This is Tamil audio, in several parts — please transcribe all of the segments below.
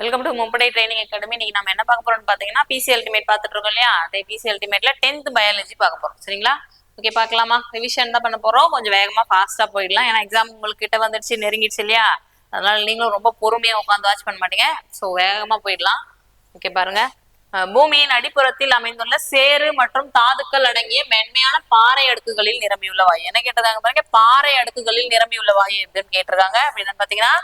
வெல்கம் டு மும்படை ட்ரைனிங் அகாடமி. இன்னைக்கு நம்ம என்ன பார்க்க போறோம்னு பாத்தீங்கன்னா பிசி அல்டிமேட் பார்த்துட்டு இருக்கோம் இல்லையா? அதே பிசி அல்டிமேட்ல 10th பயாலஜி பார்க்க போறோம். சரிங்களா? ஓகே, பார்க்கலாமா? ரிவிஷன் தான் பண்ண போறோம். கொஞ்சம் வேகமா ஃபாஸ்டா போயிடலாம். ஏன்னா எக்ஸாம் உங்களுக்கு கிட்ட வந்துடுச்சு, நெருங்கிடுச்சு இல்லையா? அதனால நீங்களும் ரொம்ப பொறுமையா உட்காந்து வாட்ச் பண்ண மாட்டீங்க. ஸோ வேகமா போயிடலாம். ஓகே, பாருங்க. பூமியின் அடிப்புறத்தில் அமைந்துள்ள சேறு மற்றும் தாதுக்கள் அடங்கிய மென்மையான பாறை அடுக்குகளில் நிரம்பியுள்ள வாயு. என்ன கேட்டிருக்காங்க பாருங்க, பாறை அடுக்குகளில் நிரம்பியுள்ள வாயு எதுன்னு கேட்டிருக்காங்க. அப்படின்னு பாத்தீங்கன்னா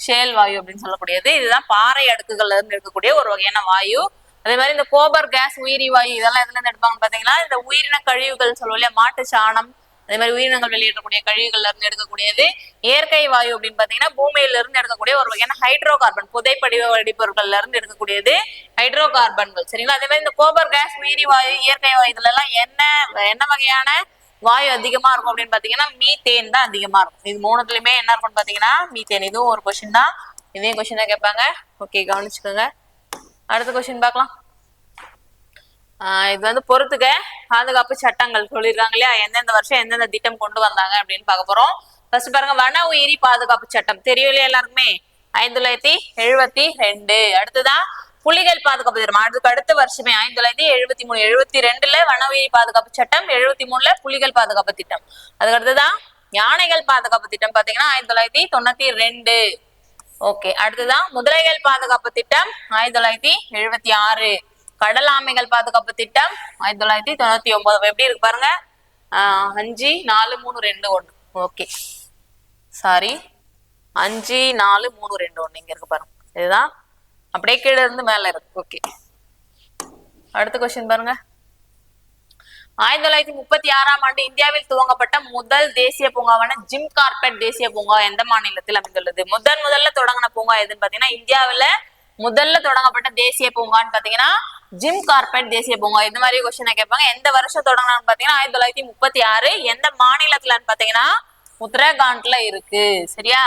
ஷேல் வாயு அப்படின்னு சொல்லக்கூடியது. இதுதான் பாறை அடுக்குகள்ல இருந்து இருக்கக்கூடிய ஒரு வகையான வாயு. அதே மாதிரி இந்த கோபர் கேஸ், உயிரி வாயு இதெல்லாம் எதுல இருந்து எடுப்பாங்கன்னு பாத்தீங்கன்னா இந்த உயிரின கழிவுகள் சொல்லுவோம் இல்லையா, மாட்டு சாணம், அதே மாதிரி உயிரினங்கள் வெளியிடக்கூடிய கழிவுகள்ல இருந்து எடுக்கக்கூடியது. இயற்கை வாயு அப்படின்னு பாத்தீங்கன்னா பூமியில இருந்து எடுக்கக்கூடிய ஒரு வகையான ஹைட்ரோ கார்பன், புதைப்படிவ வெடிப்பொருட்கள்ல இருந்து எடுக்கக்கூடியது ஹைட்ரோ கார்பன்கள். சரிங்களா? அதே மாதிரி இந்த கோபர் கேஸ், உயிரி வாயு, இயற்கை வாயு இதுல எல்லாம் என்ன வகையான வாயு அதிகமா இருக்கும் அப்படின்னு பாத்தீங்கன்னா மீத்தேன் தான் அதிகமா இருக்கும். இது மூணுத்துலயுமே என்ன இருக்கும்னு பாத்தீங்கன்னா மீத்தேன். இதுவும் ஒரு கொஸ்டின் தான், இதையும் கொஸ்டின் தான் கேட்பாங்க. ஓகே, கவனிச்சுக்கோங்க. அடுத்த கொஸ்டின் பார்க்கலாம். இது வந்து பொறுத்துக்க பாதுகாப்பு சட்டங்கள் சொல்லியிருக்காங்க இல்லையா, எந்தெந்த வருஷம் எந்தெந்த திட்டம் கொண்டு வந்தாங்க அப்படின்னு பார்க்க போறோம். ஃபர்ஸ்ட் பாருங்க, வன உயிரி பாதுகாப்பு சட்டம் தெரியும் இல்லையா எல்லாருக்குமே, 1972. அடுத்ததான் புலிகள் பாதுகாப்பு திட்டம், அதுக்கு அடுத்த வருஷமே 1973. 72ல வன உயிரி பாதுகாப்பு சட்டம், 73ல புலிகள் பாதுகாப்பு திட்டம். அதுக்கு அடுத்ததான் யானைகள் பாதுகாப்பு திட்டம் பாத்தீங்கன்னா 1992. ஓகே, அடுத்ததான் முதலைகள் பாதுகாப்பு திட்டம் 1976. கடல் ஆமைகள் பாதுகாப்பு திட்டம் 1999. எப்படி இருக்கு பாருங்க, 5 4 3 2 1. ஓகே, சாரி, 5 4 3 2 1 இங்க இருக்கு பாருங்க. இதுதான் அப்படியே கீழே இருந்து மேல இருக்கு. ஓகே, அடுத்த கொஸ்டின் பாருங்க. 1936ஆம் ஆண்டு இந்தியாவில் துவங்கப்பட்ட முதல் தேசிய பூங்காவான ஜிம் கார்பெட் தேசிய பூங்கா எந்த மாநிலத்தில் அமைந்துள்ளது? முதல்ல தொடங்கின பூங்கா எதுன்னு பாத்தீங்கன்னா இந்தியாவில முதல்ல தொடங்கப்பட்ட தேசிய பூங்கான்னு பாத்தீங்கன்னா ஜிம் கார்பெட் தேசிய பூங்கா. இந்த மாதிரி கொஸ்டின் கேட்பாங்க. எந்த வருஷம் தொடங்கினான்னு பாத்தீங்கன்னா 1936. எந்த மாநிலத்துலன்னு பாத்தீங்கன்னா உத்தரகாண்ட்ல இருக்கு. சரியா?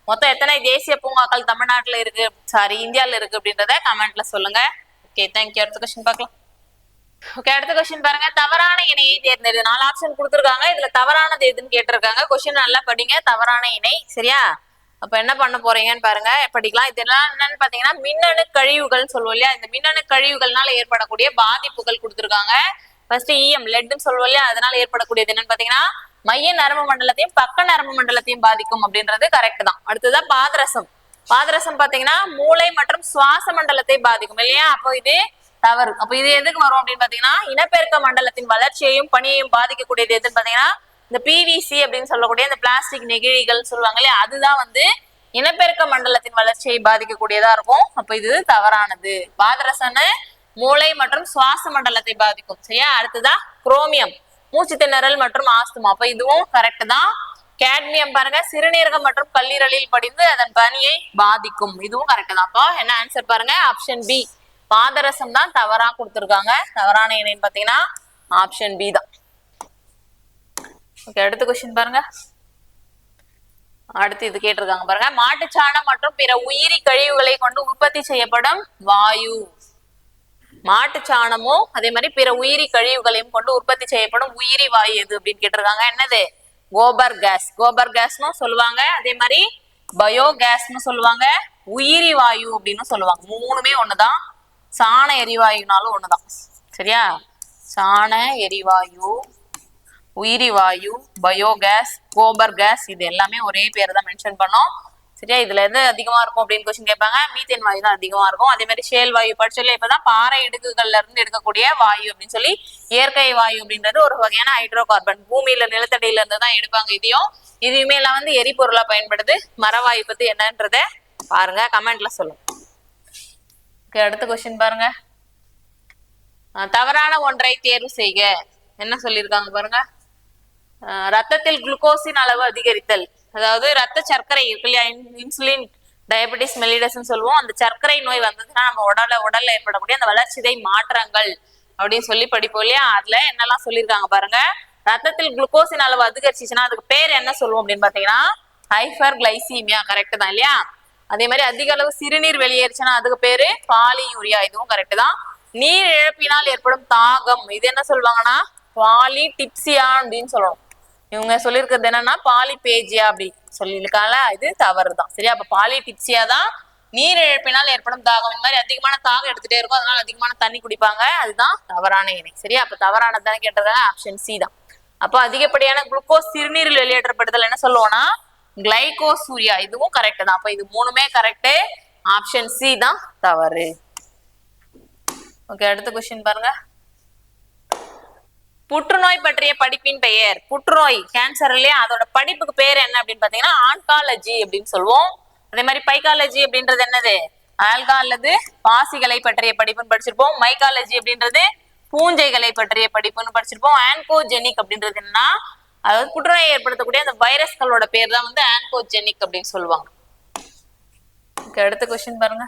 மொத்தம் எத்தனை தேசிய பூங்காக்கள் தமிழ்நாட்டுல இருக்கு, சாரி இந்தியால இருக்கு அப்படின்றத கமெண்ட்ல சொல்லுங்க. Okay, thank you. அடுத்த கொஸ்டின் பார்க்கலாம். ஓகே, அடுத்த கொஸ்டின் பாருங்க. தவறான இணையை தேர்ந்தெடு. 4 ஆப்ஷன் கொடுத்துருக்காங்க. இதுல தவறானது எதுன்னு கேட்டிருக்காங்க. கொஸ்டின் நல்லா படிங்க. தவறான இணை. சரியா? அப்ப என்ன பண்ண போறீங்கன்னு பாருங்க, படிக்கலாம். இதெல்லாம் என்னன்னு பாத்தீங்கன்னா மின்னணு கழிவுகள் சொல்லுவோம் இல்லையா, இந்த மின்னணு கழிவுகள்னால ஏற்படக்கூடிய பாதிப்புகள் கொடுத்துருக்காங்க. ஃபர்ஸ்ட் இஎம் லெட்னு சொல்லுவோம் இல்லையா, அதனால ஏற்படக்கூடியது என்னன்னு பாத்தீங்கன்னா மைய நரம்பு மண்டலத்தையும் பக்க நரம்பு மண்டலத்தையும் பாதிக்கும் அப்படின்றது கரெக்ட் தான். அடுத்ததான் பாதரசம். பாதரசம் பாத்தீங்கன்னா மூளை மற்றும் சுவாச மண்டலத்தை பாதிக்கும் இல்லையா, அப்போ இது தவறு. அப்ப இது எதுக்கு வரும் அப்படின்னு பாத்தீங்கன்னா இனப்பெருக்க மண்டலத்தின் வளர்ச்சியையும் பணியையும் பாதிக்கக்கூடியது எதுன்னு பாத்தீங்கன்னா இந்த பிவிசி அப்படின்னு சொல்லக்கூடிய இந்த பிளாஸ்டிக் நெகிழிகள் சொல்லுவாங்க இல்லையா, அதுதான் வந்து இனப்பெருக்க மண்டலத்தின் வளர்ச்சியை பாதிக்கக்கூடியதா இருக்கும். அப்ப இது தவறானது. பாதரசன்னு மூளை மற்றும் சுவாச மண்டலத்தை பாதிக்கும். சரியா? அடுத்ததான் குரோமியம், மூச்சு திணறல் மற்றும் ஆஸ்துமா. அப்ப இதுவும் கரெக்ட் தான். கேட்மியம் பாருங்க, சிறுநீரகம் மற்றும் கல்லீரலில் படிந்து அதன் பணியை பாதிக்கும். இதுவும் கரெக்ட் தான். அப்போ என்ன ஆன்சர் பாருங்க, ஆப்ஷன் பி பாதரசம் தான் தவறா கொடுத்துருக்காங்க. தவறான இணைன்னு பாத்தீங்கன்னா ஆப்ஷன் பி தான். ஓகே, அடுத்த கொஸ்டின் பாருங்க. அடுத்து இது கேட்டிருக்காங்க பாருங்க, மாட்டுச்சாணம் மற்றும் பிற உயிரி கழிவுகளை கொண்டு உற்பத்தி செய்யப்படும் வாயு. மாட்டுச்சாணமும் அதே மாதிரி பிற உயிரி கழிவுகளையும் கொண்டு உற்பத்தி செய்யப்படும் உயிரி வாயு எது அப்படின்னு கேட்டிருக்காங்க. என்னது? கோபர் கேஸ். கோபர் கேஸ்னு சொல்லுவாங்க, அதே மாதிரி பயோ கேஸ்னு சொல்லுவாங்க, உயிரி வாயு அப்படின்னு சொல்லுவாங்க. மூணுமே ஒண்ணுதான். சாண எரிவாயுனாலும் ஒண்ணுதான். சரியா? சாண எரிவாயு, உயிரி வாயு, பயோகேஸ், கோபர் கேஸ், இது எல்லாமே ஒரே பேர் தான் மென்ஷன் பண்ணோம். சரியா? இதுல எது அதிகமா இருக்கும் அப்படின்னு கொஸ்டின் கேட்பாங்க. மீத்தேன் வாயு தான் அதிகமா இருக்கும். அதே மாதிரி ஷேல் வாயு படிச்சல இப்பதான் பாறை இடுக்குகள்ல இருந்து எடுக்கக்கூடிய வாயு அப்படின்னு சொல்லி. இயற்கை வாயு அப்படின்றது ஒரு வகையான ஹைட்ரோ கார்பன், பூமியில நிலத்தடியில இருந்து தான் எடுப்பாங்க. இதையுமே எல்லாம் வந்து எரிபொருளா பயன்படுது. மரவாயு பத்தி என்னன்றத பாருங்க, கமெண்ட்ல சொல்லுங்க. அடுத்த கொஸ்டின் பாருங்க. தவறான ஒன்றை தேர்வு செய்க. என்ன சொல்லியிருக்காங்க பாருங்க. ரத்தத்தில் குளுக்கோஸின் அளவு அதிகரித்தல், அதாவது ரத்த சர்க்கரை இருக்கு இல்லையா, இன்சுலின் டயபெட்டிஸ் மெலிடஸ் சொல்லுவோம். அந்த சர்க்கரை நோய் வந்ததுன்னா நம்ம உடல்ல ஏற்படக்கூடிய அந்த வளர்ச்சிதை மாற்றங்கள் அப்படின்னு சொல்லி படிப்போம் இல்லையா, அதுல என்னெல்லாம் சொல்லியிருக்காங்க பாருங்க. ரத்தத்தில் குளுக்கோஸின் அளவு அதிகரிச்சுன்னா அதுக்கு பேர் என்ன சொல்லுவோம் அப்படின்னு பாத்தீங்கன்னா ஹைப்பர் கிளைசீமியா. கரெக்ட் தான் இல்லையா? அதே மாதிரி அதிக அளவு சிறுநீர் வெளியேறுச்சுன்னா அதுக்கு பேரு பாலியூரியா. இதுவும் கரெக்ட் தான். நீர் இழப்பினால் ஏற்படும் தாகம், இது என்ன சொல்லுவாங்கன்னா பாலிடிப்சியா அப்படின்னு சொல்லணும். இவங்க சொல்லியிருக்கிறது என்னன்னா பாலிபேஜியா அப்படி சொல்லியிருக்காங்க. இது தவறு தான். சரியா? அப்ப பாலிடிப்சியா தான் நீர் இழப்பினால் ஏற்படும் தாகம். இந்த மாதிரி அதிகமான தாகம் எடுத்துட்டே இருக்கும், அதனால அதிகமான தண்ணி குடிப்பாங்க. அதுதான் தவறான இணை. சரியா? அப்ப தவறானதான் கேட்டதாங்க ஆப்ஷன் சி தான். அப்போ அதிகப்படியான குளுக்கோஸ் சிறுநீரில் வெளியேற்றப்படுதல் என்ன சொல்லுவோம்னா கிளைகோசூரியா. இதுவும் கரெக்ட் தான். அப்ப இது மூணுமே கரெக்ட். ஆப்ஷன் சி தான் தவறு. ஓகே, அடுத்த கொஸ்டின் பாருங்க. புற்றுநோய் பற்றிய படிப்பின் பெயர். புற்றுநோய் கேன்சர் இல்லையா, அதோட படிப்புக்கு பேர் என்ன அப்படின்னு பாத்தீங்கன்னா ஆன்காலஜி அப்படின்னு சொல்லுவோம். அதே மாதிரி பைக்காலஜி அப்படின்றது என்னது ஆல்கா அல்லது பாசிகளை பற்றிய படிப்புன்னு படிச்சிருப்போம். மைக்காலஜி அப்படின்றது பூஞ்சைகளை பற்றிய படிப்புன்னு படிச்சிருப்போம். ஆன்கோஜெனிக் அப்படின்றது என்னன்னா அதாவது புற்றுநோயை ஏற்படுத்தக்கூடிய அந்த வைரஸ்களோட பேர் தான் வந்து ஆன்கோஜெனிக் அப்படின்னு சொல்லுவாங்க. அடுத்த கொஸ்டின் பாருங்க.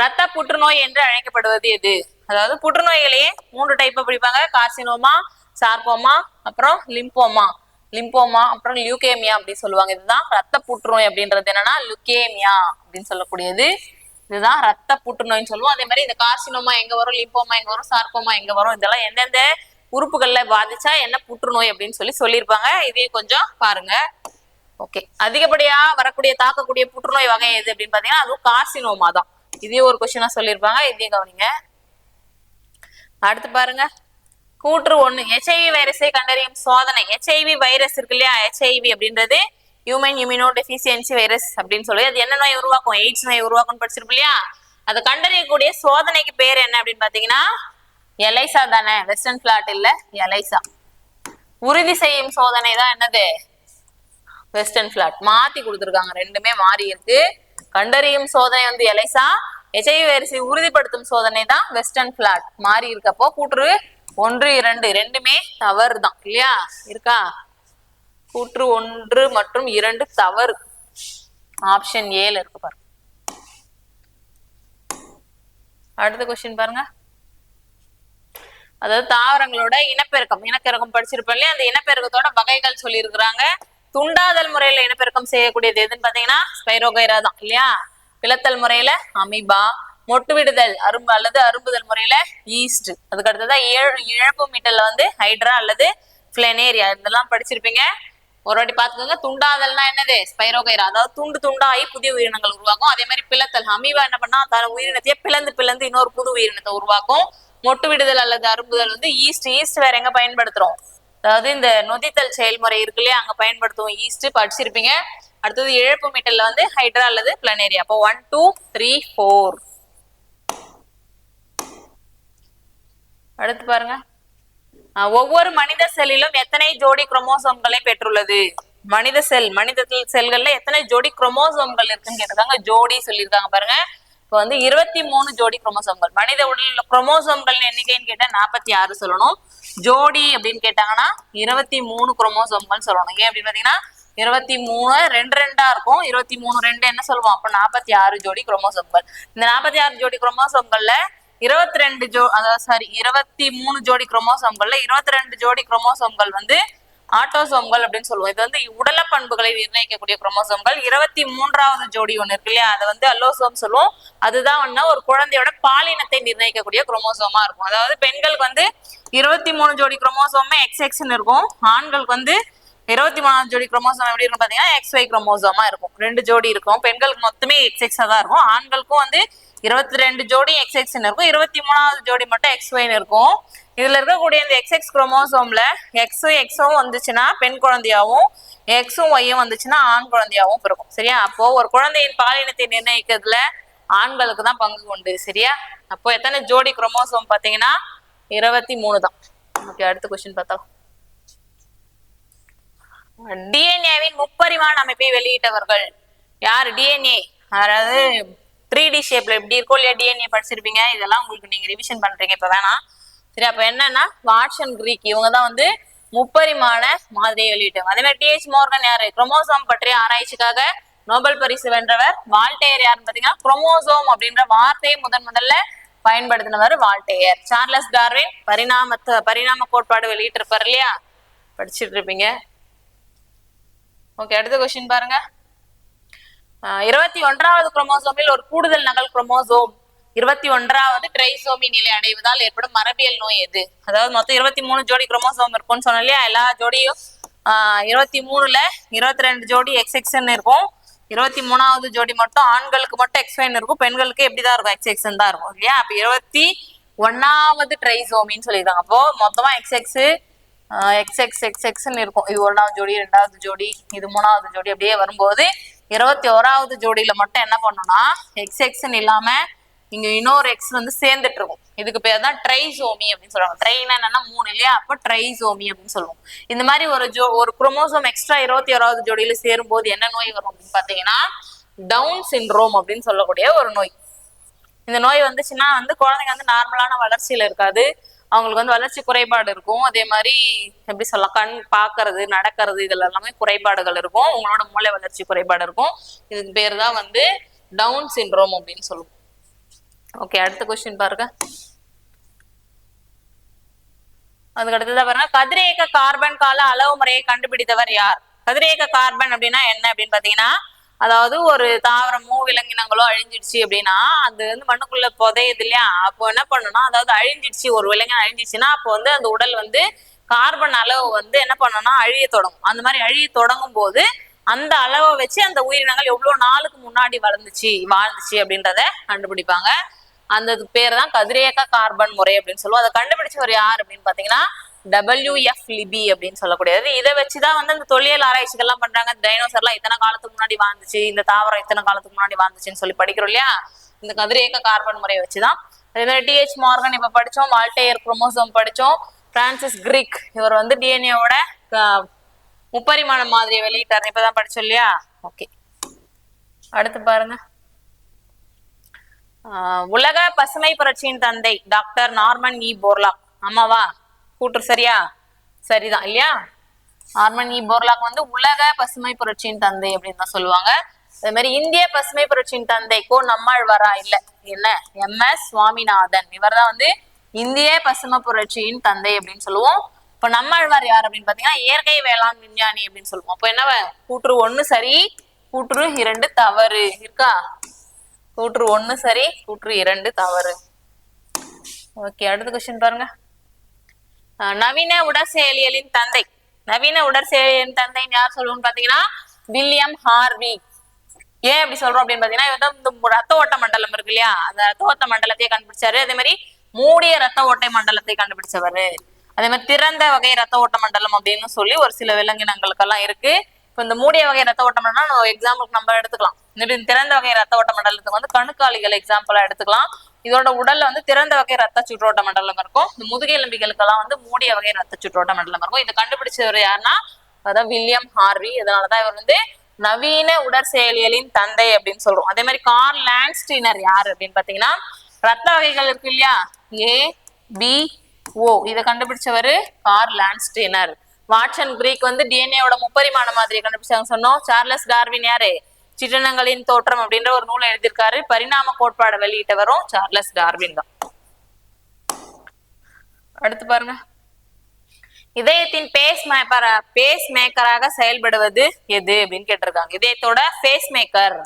ரத்த புற்றுநோய் என்று அழைக்கப்படுவது எது? அதாவது புற்றுநோய்களையே 3 டைப்பா பிடிப்பாங்க. கார்சினோமா, சார்கோமா, அப்புறம் லிம்போமா. லிம்போமா அப்புறம் லியூகேமியா அப்படின்னு சொல்லுவாங்க. இதுதான் ரத்த புற்றுநோய் அப்படின்றது என்னன்னா லுக்கேமியா அப்படின்னு சொல்லக்கூடியது. இதுதான் ரத்த புற்றுநோய்னு சொல்லுவோம். அதே மாதிரி இந்த கார்சினோமா எங்க வரும், லிம்போமா எங்க வரும், சார்கோமா எங்க வரும், இதெல்லாம் எந்தெந்த உறுப்புகள்ல பாதிச்சா என்ன புற்றுநோய் அப்படின்னு சொல்லியிருப்பாங்க. இதையும் கொஞ்சம் பாருங்க. ஓகே, அதிகப்படியா வரக்கூடிய தாக்கக்கூடிய புற்றுநோய் வகை எது அப்படின்னு பாத்தீங்கன்னா அதுவும் கார்சினோமா தான். இதையும் ஒரு கொஸ்டினா சொல்லியிருப்பாங்க, இதையும் கவனிங்க. அடுத்து பாருங்க. கூற்று 1, HIV வைரஸை கண்டறியும் சோதனை. HIV வைரஸ் இருக்கு இல்லையா, HIV அப்படின்றது ஹியூமன் இம்யூனோ டெஃபிஷியன்சி வைரஸ் அப்படின்னு சொல்லி அது என்ன நோய் உருவாக்கும், எய்ட்ஸ் நோய் உருவாக்கும் படிச்சிருப்போம் இல்லையா. அதை கண்டறியக்கூடிய சோதனைக்கு பேர் என்ன அப்படின்னு பாத்தீங்கன்னா எலைசா தானே, வெஸ்டர்ன் பிளாட் இல்ல எலைசா. உறுதி செய்யும் சோதனை தான் என்னது வெஸ்டர்ன் பிளாட். மாத்தி கொடுத்துருக்காங்க, ரெண்டுமே மாறி இருக்கு. கண்டறியும் சோதனை வந்து எலைசா, HIV வைரஸை உறுதிப்படுத்தும் சோதனை தான் வெஸ்டர்ன் பிளாட். மாறி இருக்கப்போ கூற்று 1, 2 ரெண்டுமே தவறு தான் இல்லையா. இருக்கா? கூற்று 1 மற்றும் 2 தவறு. ஆப்ஷன் ஏல இருக்கு பாருங்க. அடுத்த கொஸ்டின் பாருங்க. அதாவது தாவரங்களோட இனப்பெருக்கம் படிச்சிருப்போம் இல்லையா. அந்த இனப்பெருக்கத்தோட வகைகள் சொல்லி இருக்கிறாங்க. துண்டாதல் முறையில இனப்பெருக்கம் செய்யக்கூடியது எதுன்னு பாத்தீங்கன்னா ஸ்பைரோகைரா தான் இல்லையா. பிளத்தல் முறையில அமீபா, மொட்டு விடுதல் அல்லது அரும்புதல் முறையில ஈஸ்ட், அதுக்கு அடுத்ததான் இழப்பு மீட்டல்ல வந்து ஹைட்ரா அல்லது பிளனேரியா. இதெல்லாம் படிச்சிருப்பீங்க, ஒரு வாட்டி பாத்துக்கோங்க. துண்டாதல்னா என்னது ஸ்பைரோகைரா, அதாவது துண்டு துண்டாகி புதிய உயிரினங்கள் உருவாக்கும். அதே மாதிரி பிளத்தல் அமீபா என்ன பண்ணா தன் உயிரினத்தையே பிளந்து இன்னொரு புது உயிரினத்தை உருவாக்கும். மொட்டு விடுதல் அல்லது அரும்புதல் வந்து ஈஸ்ட் வேற எங்க பயன்படுத்துறோம், அதாவது இந்த நொதித்தல் செயல்முறை இருக்கு இல்லையா அங்க பயன்படுத்துவோம் ஈஸ்ட், படிச்சிருப்பீங்க. அடுத்தது இழப்பு மீட்டல்ல வந்து ஹைட்ரா அல்லது பிளனேரியா. அப்போ 1, 2, 3, 4. அடுத்து பாருங்க. ஒவ்வொரு மனித செல்லிலும் எத்தனை ஜோடி குரோமோசோம்களை பெற்றுள்ளது? மனித செல்கள்ல எத்தனை ஜோடி குரோமோசோம்கள் இருக்குன்னு கேட்டிருக்காங்க. ஜோடி சொல்லியிருக்காங்க பாருங்க. இப்போ வந்து 23 ஜோடி குரோமோசோம்கள். மனித உடல் குரோமோசோம்கள் எண்ணிக்கைன்னு கேட்டா 46 சொல்லணும். ஜோடி அப்படின்னு கேட்டாங்கன்னா 23 குரோமோசோம்கள் சொல்லணும். ஏன் அப்படின்னு பாத்தீங்கன்னா 23 2 இருக்கும். 23 2 என்ன சொல்லுவோம், அப்ப 46 ஜோடி குரோமோசோம்கள். இந்த 46 ஜோடி குரோமோசோம்கள்ல 23 ஜோடி குரோமோசோம்கள்ல 22 ஜோடி குரோமோசோம்கள் வந்து ஆட்டோசோம்கள் அப்படின்னு சொல்லுவோம். இது வந்து உடல பண்புகளை நிர்ணயிக்கக்கூடிய குரோமோசோம்கள். 23வது ஜோடி ஒண்ணு இருக்கு இல்லையா, அதை வந்து அல்லோசோம் சொல்லுவோம். அதுதான் வந்து ஒரு குழந்தையோட பாலினத்தை நிர்ணயிக்கக்கூடிய குரோமோசோமா இருக்கும். அதாவது பெண்களுக்கு வந்து 23 ஜோடி குரோமோசோமே XX இருக்கும். ஆண்களுக்கு வந்து 23வது ஜோடி குரோமோசோம் எப்படி இருக்கும் பாத்தீங்கன்னா XY குரோமோசோமா இருக்கும். 2 ஜோடி இருக்கும். பெண்களுக்கு மொத்தமே XX தான் இருக்கும். ஆண்களுக்கும் வந்து 22 ஜோடி XX இருக்கும். 23வது ஜோடி மட்டும் XY இருக்கும். இதுல இருக்கக்கூடிய இந்த XX குரோமோசோம்ல XO வந்துச்சுன்னா பெண் குழந்தையாவும், XY வந்துச்சுன்னா ஆண் குழந்தையாவும் பிறக்கும். சரியா? அப்போ ஒரு குழந்தையின் பாலினத்தை நிர்ணயிக்கிறதுல ஆண்களுக்கு தான் பங்கு உண்டு. சரியா? அப்போ எத்தனை ஜோடி குரோமோசோம் பாத்தீங்கன்னா 23 தான். ஓகே, அடுத்த கொஸ்டின் பார்த்தோம். டிஎன்ஏவின் முப்பரிமாண அமைப்பை வெளியிட்டவர்கள் யார்? டிஎன்ஏ அதாவது 3D ஷேப்ல எப்படி இருக்கும் இல்லையா டிஎன்ஏ படிச்சிருப்பீங்க. இதெல்லாம் உங்களுக்கு நீங்க ரிவிஷன் பண்றீங்க, இப்ப வேணாம். சரி, அப்ப என்னன்னா வாட்சன் கிரீக் இவங்க தான் வந்து முப்பரிமாண மாதிரியை வெளியிட்டவங்க. அதே மாதிரி டிஎச் மோர்கன் யாரு? குரோமோசோம் பற்றிய ஆராய்ச்சிக்காக நோபல் பரிசு வென்றவர். வால்டேயர் யாருன்னு பாத்தீங்கன்னா குரோமோசோம் அப்படின்ற வார்த்தையை முதல்ல பயன்படுத்தினவர் வால்டேயர். சார்லஸ் டார்வின் பரிணாம கோட்பாடு வெளியிட்டிருப்பாரு இல்லையா, படிச்சுட்டு இருப்பீங்க. ஓகே, அடுத்த கொஸ்டின் பாருங்க. 21வது குரோமோசோமில் ஒரு கூடுதல் நகல் குரோமோசோம் 21வது ட்ரைசோமி நிலை அடைவதால் ஏற்படும் மரபியல் நோய் எது? அதாவது மொத்தம் 23 ஜோடி குரோமோசோம் இருக்கும்னு சொன்னோம் இல்லையா. எல்லா ஜோடியும் 23ல 22 ஜோடி XX இருக்கும். 23வது ஜோடி மட்டும் ஆண்களுக்கு மட்டும் XY இருக்கும், பெண்களுக்கு எப்படிதான் இருக்கும், XX தான் இருக்கும் இல்லையா. அப்ப 21வது ட்ரைசோமின்னு சொல்லியிருக்காங்க. அப்போ மொத்தமா XX இருக்கும். இது 1வது ஜோடி, 2வது ஜோடி, இது 3வது ஜோடி அப்படியே வரும்போது 21வது ஜோடியில மட்டும் என்ன பண்ணணும்னா XX இல்லாம இங்க இன்னொரு X வந்து சேர்ந்துட்டு இருக்கும். இதுக்கு பேர் தான் ட்ரைசோமி அப்படின்னு சொல்றாங்க. ட்ரைனா என்னன்னா 3 இல்லையா, அப்ப ட்ரைசோமி அப்படின்னு சொல்லுவோம். இந்த மாதிரி ஒரு குரோமோசோம் எக்ஸ்ட்ரா 21வது ஜோடியில சேரும் போது என்ன நோய் வரும் அப்படின்னு பாத்தீங்கன்னா டவுன் சிண்ட்ரோம் அப்படின்னு சொல்லக்கூடிய ஒரு நோய். இந்த நோய் வந்துச்சுன்னா குழந்தைங்க நார்மலான வளர்ச்சியில இருக்காது, அவங்களுக்கு வளர்ச்சி குறைபாடு இருக்கும். அதே மாதிரி எப்படி சொல்லலாம், கண் பாக்குறது, நடக்கிறது, இதுல எல்லாமே குறைபாடுகள் இருக்கும். உங்களோட மூளை வளர்ச்சி குறைபாடு இருக்கும். இதுக்கு பேர் தான் டவுன் சிண்ட்ரோம் அப்படின்னு சொல்லுவோம். ஓகே, அடுத்த கொஸ்டின் பாருங்க. அதுக்கு அடுத்ததா பாருங்க, கதிரியக்க கார்பன் கால அளவு முறையை கண்டுபிடித்தவர் யார்? கதிரியக்க கார்பன் அப்படின்னா என்ன அப்படின்னு பாத்தீங்கன்னா, அதாவது ஒரு தாவரமோ விலங்கினங்களோ அழிஞ்சிடுச்சு அப்படின்னா அது மண்ணுக்குள்ள புதையுது இல்லையா. அப்போ என்ன பண்ணணும்னா, அதாவது அழிஞ்சிடுச்சு, ஒரு விலங்கினம் அழிஞ்சிடுச்சுன்னா அப்போ அந்த உடல் கார்பன் அளவு என்ன பண்ணணும்னா அழிய தொடங்கும். அந்த மாதிரி அழிய தொடங்கும் போது அந்த அளவை வச்சு அந்த உயிரினங்கள் எவ்வளவு நாளுக்கு முன்னாடி வாழ்ந்துச்சு அப்படின்றத கண்டுபிடிப்பாங்க. அந்த பேர் தான் கதிரியக்க கார்பன் முறை அப்படின்னு சொல்லுவோம். அதை கண்டுபிடிச்சவர் யார் அப்படின்னு பாத்தீங்கன்னா WF லிபி அப்படின்னு சொல்லக்கூடியது. இதை வச்சுதான் அந்த தொல்லியல் ஆராய்ச்சிகள்லாம் பண்றாங்க. டைனோசர்லாம் இத்தனை காலத்துக்கு முன்னாடி வாழ்ந்துச்சு, இந்த தாவரம் இத்தனை காலத்துக்கு முன்னாடி வாழ்ந்துச்சுன்னு சொல்லி படிக்கிறோம் இல்லையா. இந்த கதிரியக்க கார்பன் முறையை வச்சுதான். அதே மாதிரி TH மார்கன் இப்ப படிச்சோம், மால்டேயர் குரோமோசோம் படிச்சோம், பிரான்சிஸ் கிரிக் இவர் டிஎன்ஏவோட முப்பரிமாண மாதிரியை வெளியிட்டாரு, இப்பதான் படிச்சோம் இல்லையா. ஓகே, அடுத்து பாருங்க. உலக பசுமை புரட்சியின் தந்தை டாக்டர் நார்மன் இ போர்லாக். ஆமாவா, கூற்று சரியா? சரிதான் இல்லையா. நார்மன் இ போர்லாக் உலக பசுமை புரட்சியின் தந்தை அப்படின்னு தான் சொல்லுவாங்க. அதே மாதிரி இந்திய பசுமை புரட்சியின் தந்தை நம்மாழ்வாரா? இல்ல, என்ன, MS சுவாமிநாதன். இவர் தான் இந்திய பசுமை புரட்சியின் தந்தை அப்படின்னு சொல்லுவோம். இப்ப நம்மாழ்வார் யார் அப்படின்னு பாத்தீங்கன்னா இயற்கை வேளாண் விஞ்ஞானி அப்படின்னு சொல்லுவோம். அப்போ என்னவ, கூற்று 1 சரி, கூற்று 2 தவறு இருக்கா? கூற்று 1 சரி, கூற்று 2 தவறு. ஓகே, அடுத்த கொஸ்டின் பாருங்க. நவீன உடற்செயலியலின் தந்தை. நவீன உடற்செயலியலின் தந்தைன்னு யார் சொல்லுவோம்னு பாத்தீங்கன்னா வில்லியம் ஹார்வி. ஏன் அப்படி சொல்றோம் அப்படின்னு பாத்தீங்கன்னா இந்த ரத்த ஓட்ட மண்டலம் இருக்கு இல்லையா, அந்த ரத்த ஓட்ட மண்டலத்தையே கண்டுபிடிச்சாரு. அதே மாதிரி மூடிய ரத்த ஓட்டை மண்டலத்தை கண்டுபிடிச்சவரு. அதே மாதிரி திறந்த வகை ரத்த ஓட்ட மண்டலம் அப்படின்னு சொல்லி ஒரு சில விலங்கினங்களுக்கெல்லாம் இருக்கு. இப்ப இந்த மூடிய வகை ரத்த ஓட்ட மண்டலம் எக்ஸாம்பிளுக்கு நம்ம எடுத்துக்கலாம். திறந்த வகை ரத்த ஓட்ட மண்டலத்துக்கு கணுக்காலிகள் எக்ஸாம்பிளா எடுத்துக்கலாம். இதோட உடல்ல திறந்த வகை ரத்த சுற்றோட்ட மண்டலம் இருக்கும். இந்த முதுகெலும்பிகளுக்கெல்லாம் மூடிய வகை ரத்த சுற்றோட்ட மண்டலம் இருக்கும். இதை கண்டுபிடிச்சவர் யாருன்னா அதான் வில்லியம் ஹார்வி. இதனாலதான் இவர் நவீன உடற்செயலியலின் தந்தை அப்படின்னு சொல்றோம். அதே மாதிரி கார்ல் லான்ஸ்டீனர் யாரு அப்படின்னு பாத்தீங்கன்னா ரத்த வகைகள் இருக்கு இல்லையா, ABO, இதை கண்டுபிடிச்சவரு கார்ல் லான்ஸ்டீனர். வாட்சன் கிரீக் டிஎன்ஏவோட முப்பரிமாண மாதிரி கண்டுபிடிச்சாங்க சொன்னோம். சார்லஸ் டார்வின் யாரு? சிற்றினங்களின் தோற்றம் அப்படின்ற ஒரு நூலை எழுதியிருக்காரு. பரிணாம கோட்பாடு வெளியிட்டவரும் சார்லஸ் டார்வின் தான். அடுத்து பாருங்க, இதயத்தின் பேஸ் மேக்கராக செயல்படுவது எது அப்படின்னு கேட்டிருக்காங்க. இதயத்தோட பேஸ் மேக்கர்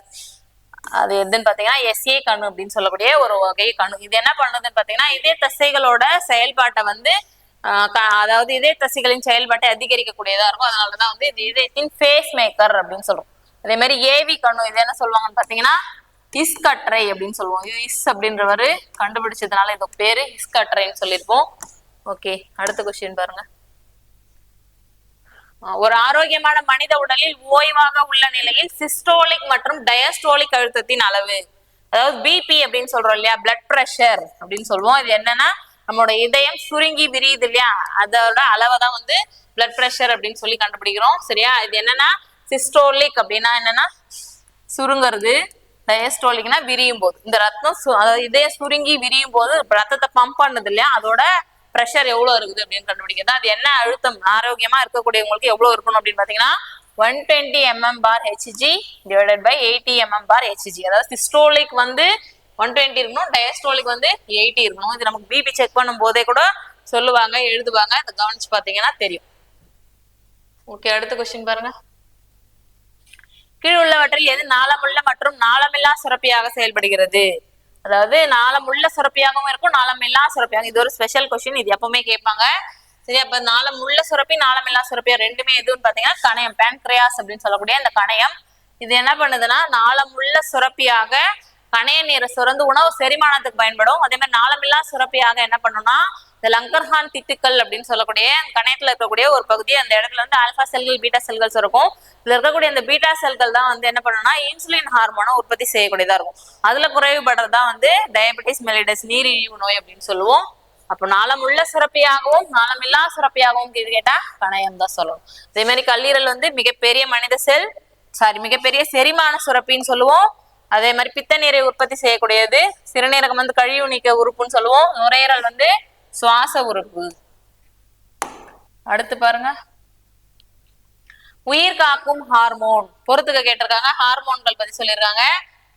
அது எதுன்னு பாத்தீங்கன்னா SA கணு அப்படின்னு சொல்லக்கூடிய ஒரு வகை கணு. இது என்ன பண்ணுதுன்னு பாத்தீங்கன்னா இதய தசைகளோட செயல்பாட்டை அதாவது இதய தசைகளின் செயல்பாட்டை அதிகரிக்கக்கூடியதா இருக்கும். அதனாலதான் இது இதயத்தின் பேஸ் மேக்கர் அப்படின்னு சொல்றோம். அதே மாதிரி AV கணு, இது என்ன சொல்லுவாங்கன்னு பாத்தீங்கன்னா இஸ்கட்ரை அப்படின்னு சொல்லுவோம். இஸ் அப்படின்றவரு கண்டுபிடிச்சதுனால இது பேரு இஸ்கட்ரைன்னு சொல்லியிருப்போம். ஓகே, அடுத்த கொஸ்டின் பாருங்க. ஒரு ஆரோக்கியமான மனித உடலில் ஓய்வாக உள்ள நிலையில் சிஸ்டோலிக் மற்றும் டயஸ்டோலிக் அழுத்தத்தின் அளவு, அதாவது BP அப்படின்னு சொல்றோம் இல்லையா, பிளட் பிரஷர் அப்படின்னு சொல்லுவோம். இது என்னன்னா நம்மளோட இதயம் சுருங்கி விரியுது இல்லையா, அதோட அளவை தான் பிளட் பிரஷர் அப்படின்னு சொல்லி கண்டுபிடிக்கிறோம். சரியா? இது என்னன்னா சிஸ்டோலிக் அப்படின்னா என்னன்னா சுருங்கிறது, டயஸ்டோலிக்னா விரியும் போது. இந்த ரத்தம் அதாவது இதயம் சுருங்கி விரியும் போது ரத்தத்தை பம்ப் பண்ணுது இல்லையா, அதோட பிரஷர் எவ்வளவு இருக்குது அப்படின்னு கண்டுபிடிக்கிறது. அது என்ன அழுத்தம் ஆரோக்கியமா இருக்கக்கூடியவங்களுக்கு எவ்வளவு இருக்கணும் அப்படின்னு பாத்தீங்கன்னா 120 mm/Hg divided by 80 mm/Hg. அதாவது சிஸ்டோலிக் 120 இருக்கணும், டயஸ்டோலிக் 80 இருக்கணும். இது நமக்கு பிபி செக் பண்ணும் போதே கூட சொல்லுவாங்க, எழுதுவாங்க. அதை கவனிச்சு பாத்தீங்கன்னா தெரியும். ஓகே, அடுத்த கொஸ்டின் பாருங்க. கீழ் உள்ளவற்றில் எது நாளமுள்ள மற்றும் நாளமில்லா சுரப்பியாக செயல்படுகிறது? அதாவது நாளமுள்ள சுரப்பியாகவும் இருக்கும், நாளமில்லா சுரப்பியாக. இது ஒரு ஸ்பெஷல் கொஸ்டின், இது எப்பவுமே கேட்பாங்க. சரி, அப்ப நாளமுள்ள சுரப்பி நாளமில்லா சுரப்பியா ரெண்டுமே எதுன்னு பாத்தீங்கன்னா கணையம், பேன்கிரியாஸ் அப்படின்னு சொல்லக்கூடிய அந்த கணையம். இது என்ன பண்ணுதுன்னா நாளமுள்ள சுரப்பியாக கணைய நீரை சுரந்து உணவு செரிமானத்துக்கு பயன்படும். அதே மாதிரி நாளமில்லா சுரப்பியாக என்ன பண்ணும்னா இந்த லங்கர்ஹான் திட்டுக்கள் அப்படின்னு சொல்லக்கூடிய கணையத்துல இருக்கக்கூடிய ஒரு பகுதி, அந்த இடத்துல வந்து ஆல்பா செல்கள் பீட்டா செல்கள் இருக்கும். இதுல இருக்கக்கூடிய இந்த பீட்டா செல்கள் தான் வந்து என்ன பண்ணும்னா இன்சுலின் ஹார்மோனை உற்பத்தி செய்யக்கூடியதா இருக்கும். அதுல குறைவுபடுறதுதான் வந்து டயபெட்டிஸ் மெலிடஸ் நீரிழிவு நோய் அப்படின்னு சொல்லுவோம். அப்போ நாளமுள்ள சுரப்பியாகவும் நாளமில்லா சுரப்பியாகவும் இது கேட்டா கணையம் தான் சொல்லணும். அதே மாதிரி கல்லீரல் வந்து மிகப்பெரிய மனித செல் மிகப்பெரிய செரிமான சுரப்பின்னு சொல்லுவோம். அதே மாதிரி பித்த நீரை உற்பத்தி செய்யக்கூடியது. சிறுநீரகம் வந்து கழிவு நீக்க உறுப்புன்னு சொல்லுவோம். நுரையீரல் வந்து சுவாச உறுப்பு. அடுத்து பாருங்க, உயிர் காக்கும் ஹார்மோன் பொறுத்துக்க கேட்டிருக்காங்க. ஹார்மோன்கள் பத்தி சொல்லியிருக்காங்க.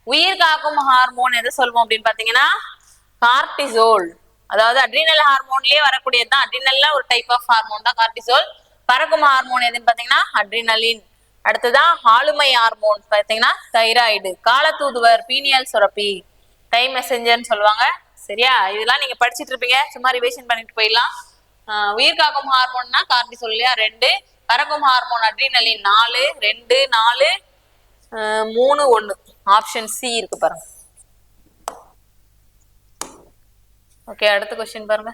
உயிர் காக்கும் ஹார்மோன் எது சொல்லுவோம் அப்படின்னு பாத்தீங்கன்னா கார்டிசோல். அதாவது அட்ரினல் ஹார்மோன்லயே வரக்கூடியதுதான். அட்ரினல்ல ஒரு டைப் ஆஃப் ஹார்மோன் தான் கார்டிசோல். பறக்கும் ஹார்மோன் எதுன்னு பாத்தீங்கன்னா அட்ரினலின். அடுத்ததான் ஆளுமை ஹார்மோன் பாத்தீங்கன்னா தைராய்டு. காலத்தூதுவர் பீனியல் சுரப்பி, டை மெசஞ்சர்னு சொல்லுவாங்க. சரியா, இதெல்லாம் நீங்க படிச்சுட்டு இருப்பீங்க, சும்மா ரிவைஷன் பண்ணிட்டு போயிடலாம். உயிர் காக்கும் ஹார்மோன்னா கார்டிசோல் இல்லையா 2, பறக்கும் ஹார்மோன் அட்ரினலின் 4, 2, 4, 3, 1. ஆப்ஷன் சி இருக்கு பாருங்க. ஓகே, அடுத்த கொஸ்டின் பாருங்க.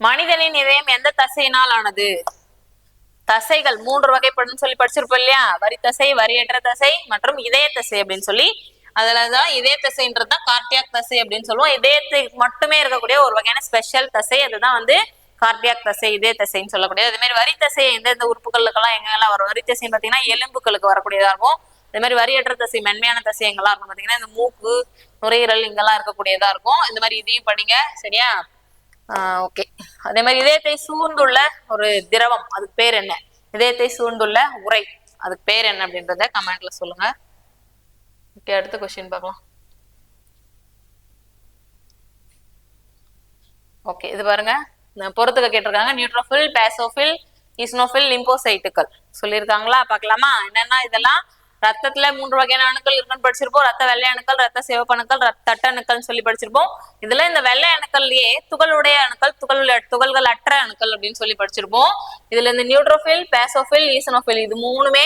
மனிதனின் இதயம் எந்த தசையினால் ஆனது? தசைகள் 3 வகைப்படும் சொல்லி படிச்சிருப்போம் இல்லையா, வரி தசை, வரியற்ற தசை மற்றும் இதய தசை அப்படின்னு சொல்லி. அதுலதான் இதய தசைன்றதுதான் கார்டியாக் தசை அப்படின்னு சொல்லுவோம். இதயத்துக்கு மட்டுமே இருக்கக்கூடிய ஒரு வகையான ஸ்பெஷல் தசை, அதுதான் வந்து கார்டியாக் தசை, இதய தசைன்னு சொல்லக்கூடியது. அதே மாதிரி வரி தசை எந்தெந்த உறுப்புகளுக்கெல்லாம் எங்கெல்லாம் வரும்? வரி தசைன்னு பாத்தீங்கன்னா எலும்புகளுக்கு வரக்கூடியதா இருக்கும். அதே மாதிரி வரியற்ற தசை மென்மையான தசை எங்கெல்லாம் இருக்கும் பாத்தீங்கன்னா இந்த மூக்கு, நுரையீரல் இங்கெல்லாம் இருக்கக்கூடியதா இருக்கும். இந்த மாதிரி இதையும் படிங்க. சரியா, ஓகே. அதே மாதிரி இதயத்தை சூழ்ந்துள்ள ஒரு திரவம், அதுக்கு பேர் என்ன? இதயத்தை சூழ்ந்துள்ள உறை, அதுக்கு பேர் என்ன அப்படின்றத கமெண்ட்ல சொல்லுங்க. ஓகே, அடுத்த கொஸ்டின் பார்க்கலாம். ஓகே, இது பாருங்க, பொறுத்துக்க கேட்டிருக்காங்க. நியூட்ரோஃபில், பேசோஃபில், ஈஸ்னோஃபில், லிம்போசைட்டுகள் சொல்லியிருக்காங்களா? பார்க்கலாமா? என்னன்னா இதெல்லாம் ரத்தத்துல 3 வகையான அணுக்கள் இருக்குன்னு படிச்சிருப்போம். ரத்த வெள்ளை அணுக்கள், ரத்த சிவப்பு அணுக்கள், ரத்த தட்ட அணுக்கள் சொல்லி படிச்சிருப்போம். இதுல இந்த வெள்ளை அணுக்கள்லயே துகளுடைய அணுக்கள், துகள்கள் அற்ற அணுக்கள் அப்படின்னு சொல்லி படிச்சிருப்போம். இதுல இந்த நியூட்ரோஃபில், பேசோஃபில், ஈசனோஃபில் இது 3மே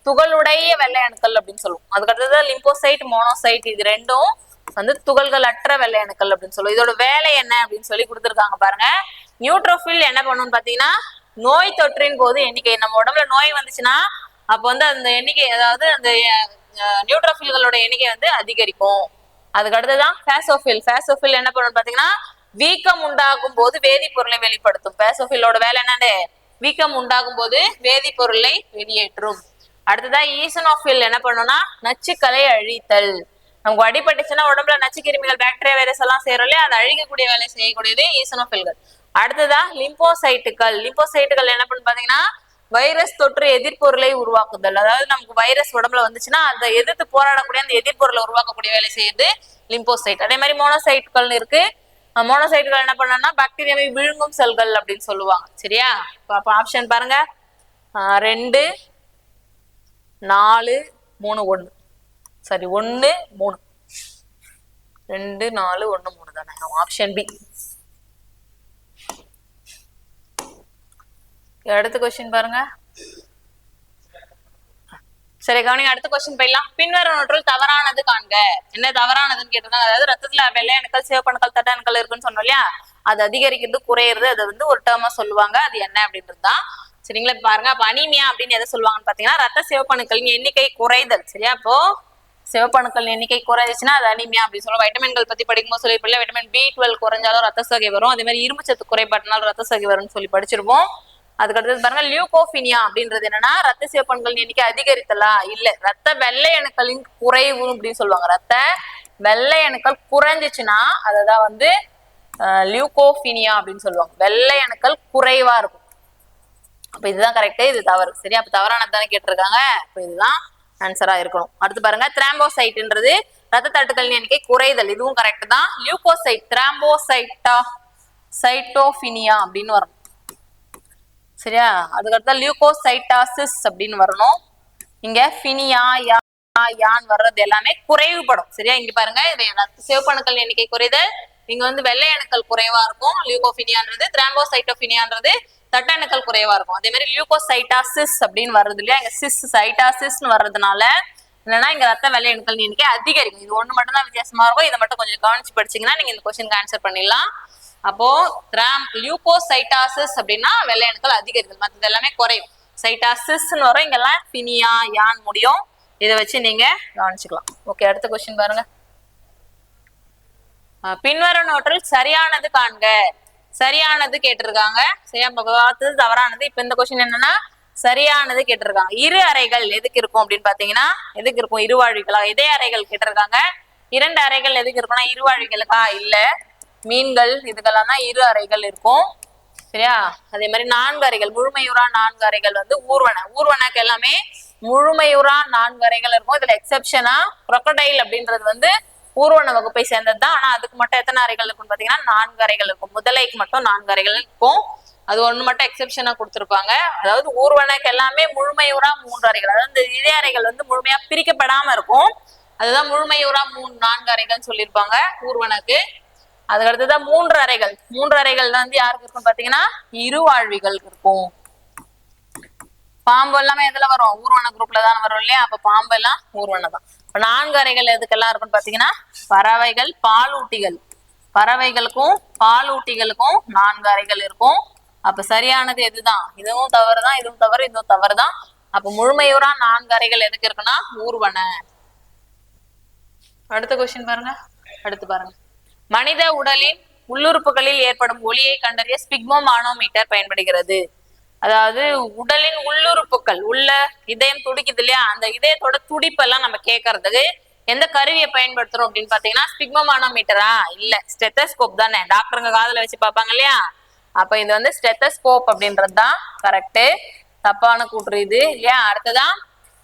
துகளுடைய வெள்ளை அணுக்கள் அப்படின்னு சொல்லுவோம். அதுக்கு அடுத்தது லிம்போசைட், மோனோசைட் இது 2ம் வந்து துகள்கள் அற்ற வெள்ளை அணுக்கள் அப்படின்னு சொல்லுவோம். இதோட வேலை என்ன அப்படின்னு சொல்லி கொடுத்துருக்காங்க பாருங்க. நியூட்ரோஃபில் என்ன பண்ணுன்னு பாத்தீங்கன்னா நோய் தொற்றின் போது எண்ணிக்கை, நம்ம உடம்புல நோய் வந்துச்சுன்னா அப்ப வந்து அந்த எண்ணிக்கை, அதாவது அந்த நியூட்ரோஃபில்களோட எண்ணிக்கை வந்து அதிகரிக்கும். அதுக்கு அடுத்ததான் பேசோஃபில் என்ன பண்ணணும் பாத்தீங்கன்னா வீக்கம் உண்டாகும் போது வேதிப்பொருளை வெளிப்படுத்தும். பேசோஃபிலோட வேலை என்னன்னு வீக்கம் உண்டாகும் போது வேதிப்பொருளை வெளியேற்றும். அடுத்ததான் ஈசனோஃபில் என்ன பண்ணும்னா நச்சுக்களை அழித்தல். நமக்கு அடிபட்டுச்சுன்னா உடம்புல நச்சு கிருமிகள், பாக்டீரியா, வைரஸ் எல்லாம் சேரும் இல்லையா, அதை அழிக்கக்கூடிய வேலை செய்யக்கூடியது ஈசனோஃபில்கள். அடுத்ததா லிம்போசைட்டுகள் என்ன பண்ணு பாத்தீங்கன்னா வைரஸ் தொற்று எதிர்ப்பொருளை உருவாக்குதல். அதாவது நமக்கு வைரஸ் உடம்புல வந்துச்சுன்னா அதை எதிர்த்து போராடக்கூடிய அந்த எதிர்ப்பொருளை உருவாக்கக்கூடிய வேலை செய்யுது லிம்போசைட். அதே மாதிரி மோனோசைட்டுகள் இருக்கு. மோனோசைட்டுகள் என்ன பண்ணா பாக்டீரியாவை விழுங்கும் செல்கள் அப்படின்னு சொல்லுவாங்க. சரியா, அப்ப ஆப்ஷன் பாருங்க 2, 4, 3, 1. சரி, 1, 3, 2, 4, 1, 3 தானே. Option B. அடுத்த கொஸ்டின் பாருங்க. சரி, கவனிங்க, அடுத்த கொஸ்டின் போயிடலாம். பின்வரும் ஒன்றில் தவறானது காண்க. என்ன தவறானதுன்னு கேட்டிருக்காங்க. அதாவது ரத்தத்துல வெள்ளை அணுக்கள், சிவப்பு அணுக்கள், தட்ட அணுக்கள் இருக்குன்னு சொன்னோம் இல்லையா, அது அதிகரிக்கிறது குறையிறது, அதை வந்து ஒரு டேர்மா சொல்லுவாங்க. அது என்ன அப்படின்றது தான். சரிங்களா, பாருங்க. அப்ப அனீமியா அப்படின்னு எதை சொல்லுவாங்கன்னு பாத்தீங்கன்னா ரத்த சிவப்பு அணுக்களின் எண்ணிக்கை குறைதல். சரியா, அப்போ சிவப்பு அணுக்கள் எண்ணிக்கை குறைஞ்சிச்சுன்னா அது அனீமியா அப்படின்னு சொல்லுவோம். வைட்டமின்கள் பத்தி படிக்கும்போது சொல்லியிருப்போம், வைட்டமின் B12 குறைஞ்சாலும் ரத்த சோகை வரும். அதே மாதிரி இரும்பு சத்து குறைபாட்டினாலும் ரத்த சோகை வரும்னு சொல்லி படிச்சிருப்போம். அதுக்கு அடுத்தது பாருங்க லியூகோபினியா அப்படின்றது என்னன்னா ரத்த சிவப்பணுக்களின் எண்ணிக்கை அதிகரித்தலா இல்ல ரத்த வெள்ளை அணுக்களின் குறைவு அப்படின்னு சொல்லுவாங்க. ரத்த வெள்ளை அணுக்கள் குறைஞ்சிச்சுன்னா அததான் வந்து லியூகோபினியா அப்படின்னு சொல்லுவாங்க. வெள்ளை அணுக்கள் குறைவா இருக்கும். அப்ப இதுதான் கரெக்ட், இது தவறு. சரி, அப்ப தவறானது தானே கேட்டிருக்காங்க. அப்ப இதுதான் ஆன்சரா இருக்கணும். அடுத்து பாருங்க, திராம்போசைட்ன்றது ரத்த தட்டுக்களின் எண்ணிக்கை குறைதல், இதுவும் கரெக்ட் தான். லியூகோசைட், திராம்போசைட்டா சைட்டோபினியா அப்படின்னு வரும். சரியா, அதுக்கடுத்த லியூகோசைட்டாசிஸ் அப்படின்னு வரணும். இங்க பினியா யான் வர்றது எல்லாமே குறைவுபடும். சரியா, இங்க பாருங்க, இது சிவப்பு அணுக்கள் எண்ணிக்கை குறைதல், இங்க வந்து வெள்ளை அணுக்கள் குறைவா இருக்கும் லியூகோபினியான்றது. திராம்போசைட்டோபினியான்றது தட்டணுக்கள் குறைவா இருக்கும். அதே மாதிரி லியூகோசைட்டாசிஸ் அப்படின்னு வர்றது இல்லையா, இங்க சிஸ் சைட்டாசிஸ்ன்னு வர்றதுனால என்னன்னா இங்க ரத்த வெள்ளை அணுக்கள் எண்ணிக்கை அதிகரிக்கும். இது ஒண்ணு மட்டும் தான் வித்தியாசமா இருக்கும். இதை மட்டும் கொஞ்சம் கவனிச்சு படிச்சீங்கன்னா நீங்க இந்த கொஸ்டினுக்கு ஆன்சர் பண்ணிடலாம். அப்போ லியூகோசைட்டாசிஸ் அப்படின்னா வெள்ளை அணுக்கள் அதிகரிக்கும், மற்றது எல்லாமே குறையும். சைட்டாசிஸ்ன்னு வரும், இங்கெல்லாம் பினியா யான் முடியும். இதை வச்சு நீங்க கவனிச்சுக்கலாம். ஓகே, அடுத்த கொஸ்டின் பாருங்க. பின்வருவனவற்றில் சரியானது காண்க. சரியானது கேட்டிருக்காங்க, சரியா பார்த்தது தவறானது. இப்ப இந்த கொஸ்டின் என்னன்னா சரியானது கேட்டிருக்காங்க. இரு அறைகள் எதுக்கு இருக்கும் அப்படின்னு பாத்தீங்கன்னா எதுக்கு இருக்கும், இருவாழ்விகளா. இதே அறைகள் கேட்டிருக்காங்க. 2 அறைகள் எதுக்கு இருக்கும்னா இருவாழ்விகளுக்கா இல்ல, மீன்கள் இதுக்கெல்லாம் தான் இரு அறைகள் இருக்கும். சரியா, அதே மாதிரி 4 அறைகள் முழுமையுறா 4 அறைகள் வந்து ஊர்வனக்கு எல்லாமே முழுமையுறா 4 அறைகள் இருக்கும். இதுல எக்ஸெப்ஷனா crocodile அப்படின்றது வந்து ஊர்வன வகுப்பை சேர்ந்தது தான். ஆனா அதுக்கு மட்டும் எத்தனை அறைகள் இருக்கும்னு பாத்தீங்கன்னா 4 அறைகள் இருக்கும். முதலைக்கு மட்டும் 4 அறைகள் இருக்கும். அது ஒண்ணு மட்டும் எக்ஸெப்ஷனா கொடுத்திருப்பாங்க. அதாவது ஊர்வனக்கு எல்லாமே முழுமையுறா 3 அறைகள், அதாவது இந்த இதே அறைகள் வந்து முழுமையா பிரிக்கப்படாம இருக்கும். அதுதான் முழுமையுறா 4 அறைகள் சொல்லியிருப்பாங்க ஊர்வனக்கு. அதுக்கு அடுத்ததான் 3 அறைகள். 3 அறைகள் வந்து யாருக்கு இருக்கும் பாத்தீங்கன்னா இருவாழ்விகளுக்கு இருக்கும். பாம்பு எல்லாமே எதுல வரும், ஊர்வன குரூப்ல தான் வரும் இல்லையா, அப்ப பாம்பு எல்லாம் ஊர்வன தான். இப்ப 4 அறைகள் எதுக்கெல்லாம் இருக்குன்னு பாத்தீங்கன்னா பறவைகள், பாலூட்டிகள். பறவைகளுக்கும் பாலூட்டிகளுக்கும் 4 அறைகள் இருக்கும். அப்ப சரியானது எதுதான், இதுவும் தவறுதான், இதுவும் தவறு, இதுவும் தவறுதான். அப்ப முழுமையுறா 4 அறைகள் எதுக்கு இருக்குன்னா ஊர்வன. அடுத்த கொஸ்டின் பாருங்க. அடுத்து பாருங்க, மனித உடலின் உள்ளுறுப்புகளில் ஏற்படும் ஒலியை கண்டறிய ஸ்பிக்மோமானோமீட்டர் பயன்படுகிறது. அதாவது உடலின் உள்ளுறுப்புகள், உள்ள இதயம் துடிக்குது இல்லையா, அந்த இதயத்தோட துடிப்பெல்லாம் நம்ம கேட்கறதுக்கு எந்த கருவியை பயன்படுத்துறோம் அப்படின்னு பாத்தீங்கன்னா ஸ்பிக்மோமானோமீட்டரா இல்ல ஸ்டெத்தஸ்கோப் தானே, டாக்டருங்க காதுல வச்சு பார்ப்பாங்க இல்லையா. அப்ப இது வந்து ஸ்டெத்தஸ்கோப் அப்படின்றது தான் கரெக்ட். தப்பான கூற்று இது இல்லையா. அடுத்ததான்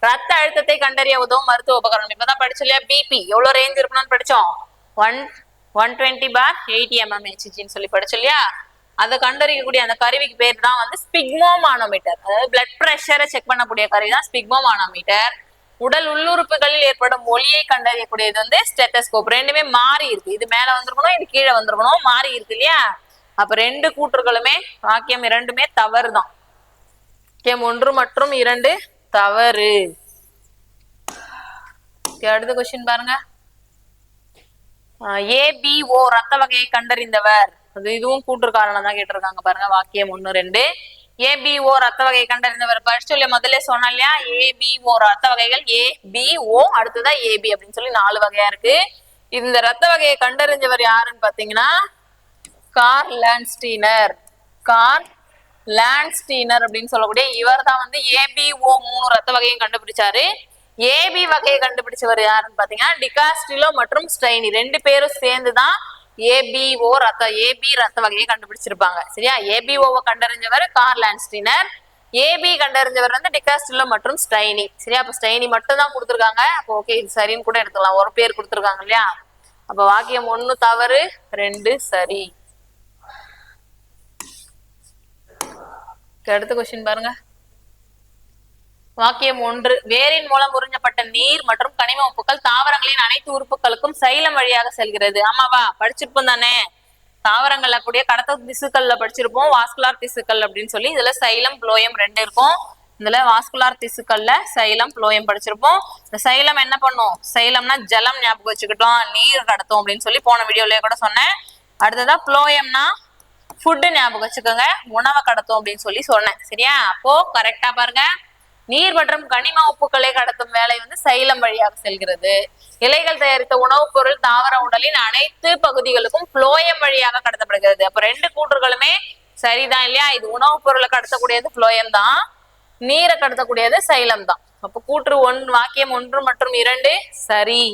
ரத்த அழுத்தத்தை கண்டறிய உதவும் மருத்துவ உபகரணம். இப்பதான் படிச்சோம் இல்லையா, பிபி எவ்வளவு ரேஞ்ச் இருக்கணும்னு படிச்சோம், 120/80 mmHgன்னு சொல்லி படிச்சோம் இல்லையா. அதை கண்டறியக்கூடிய அந்த கருவிக்கு பேர் தான் வந்து ஸ்பிக்மோமானோமீட்டர். அதாவது பிளட் பிரஷரை செக் பண்ணக்கூடிய கருவி தான் ஸ்பிக்மோமானோமீட்டர். உடல் உள்ளுறுப்புகளில் ஏற்படும் ஒலியை கண்டறியக்கூடியது வந்து ஸ்டெத்தஸ்கோப். ரெண்டுமே மாறி இருக்கு, இது மேல வந்திருக்கணும், இது கீழே வந்திருக்கணும், மாறி இருக்கு இல்லையா. அப்ப 2 கூற்றுகளுமே வாக்கியம் 2மே தவறு தான். வாக்கியம் 1 மற்றும் 2 தவறு. அடுத்த கொஸ்டின் பாருங்க. ABO ரத்த வகையை கண்டறிந்தவர். அது இதுவும் கூற்று காரணம் தான் கேட்டிருக்காங்க பாருங்க. வாக்கியம் 1 2. ABO ரத்த வகையை கண்டறிந்தவர் படிச்சு முதல்ல சொன்னா இல்லையா, ABO ரத்த வகைகள் ABO, அடுத்ததான் AB அப்படின்னு சொல்லி 4 வகையா இருக்கு. இந்த ரத்த வகையை கண்டறிஞ்சவர் யாருன்னு பாத்தீங்கன்னா கார்ல் லாண்ட்ஸ்டீனர். கார்ல் லாண்ட்ஸ்டீனர் அப்படின்னு சொல்லக்கூடிய இவர் தான் வந்து ABO 3 ரத்த வகையும் கண்டுபிடிச்சாரு. AB வகையை கண்டுபிடிச்சவர் யாருன்னு பாத்தீங்கன்னா டிகாஸ்டிலோ மற்றும் ஸ்டைனி, 2 பேரும் சேர்ந்துதான் ABO AB ரத்த வகையை கண்டுபிடிச்சிருப்பாங்க. சரியா, ABOவை கண்டறிஞ்சவர் கார்ல் லாண்ட்ஸ்டீனர், AB கண்டறிஞ்சவர் வந்து டிகாஸ்டிலோ மற்றும் ஸ்டைனி. சரியா, அப்ப ஸ்டைனி மட்டும் தான் கொடுத்துருக்காங்க. அப்போ ஓகே, இது சரின்னு கூட எடுத்துக்கலாம், ஒரு பேர் கொடுத்துருக்காங்க இல்லையா. அப்ப வாக்கியம் 1 தவறு, 2 சரி. அடுத்த கொஸ்டின் பாருங்க. வாக்கியம் 1, வேரின் மூலம் உறிஞ்சப்பட்ட நீர் மற்றும் கனிம உப்புக்கள் தாவரங்களின் அனைத்து உறுப்புகளுக்கும் சைலம் வழியாக செல்கிறது. ஆமாவா, படிச்சிருப்போம் தானே. தாவரங்கள்ல கூடிய கடத்த திசுக்கள்ல படிச்சிருப்போம் வாஸ்குலார் திசுக்கள் அப்படின்னு சொல்லி. இதுல சைலம் புளோயம் 2 இருக்கும். இதுல வாஸ்குலார் திசுக்கள்ல சைலம் புளோயம் படிச்சிருப்போம். இந்த சைலம் என்ன பண்ணும், சைலம்னா ஜலம் ஞாபகம் வச்சுக்கிட்டோம், நீர் கடத்தும் அப்படின்னு சொல்லி போன வீடியோலயே கூட சொன்னேன். அடுத்ததா புளோயம்னா ஃபுட்டு ஞாபகம் வச்சுக்கோங்க, உணவை கடத்தும் அப்படின்னு சொல்லி சொன்னேன். சரியா, அப்போ கரெக்டா பாருங்க, நீர் மற்றும் கனிம உப்புக்களை கடத்தும் வேலை வந்து சைலம் வழியாக செல்கிறது. இலைகள் தயாரித்த உணவுப் பொருள் தாவர உடலின் அனைத்து பகுதிகளுக்கும் புளோயம் வழியாக கடத்தப்படுகிறது. அப்ப 2 கூற்றுகளுமே சரிதான் இல்லையா. இது உணவுப் பொருளை கடத்தக்கூடியது புளோயம் தான், நீரை கடத்தக்கூடியது சைலம் தான். அப்ப கூற்று வாக்கியம் 1 மற்றும் 2 சரி.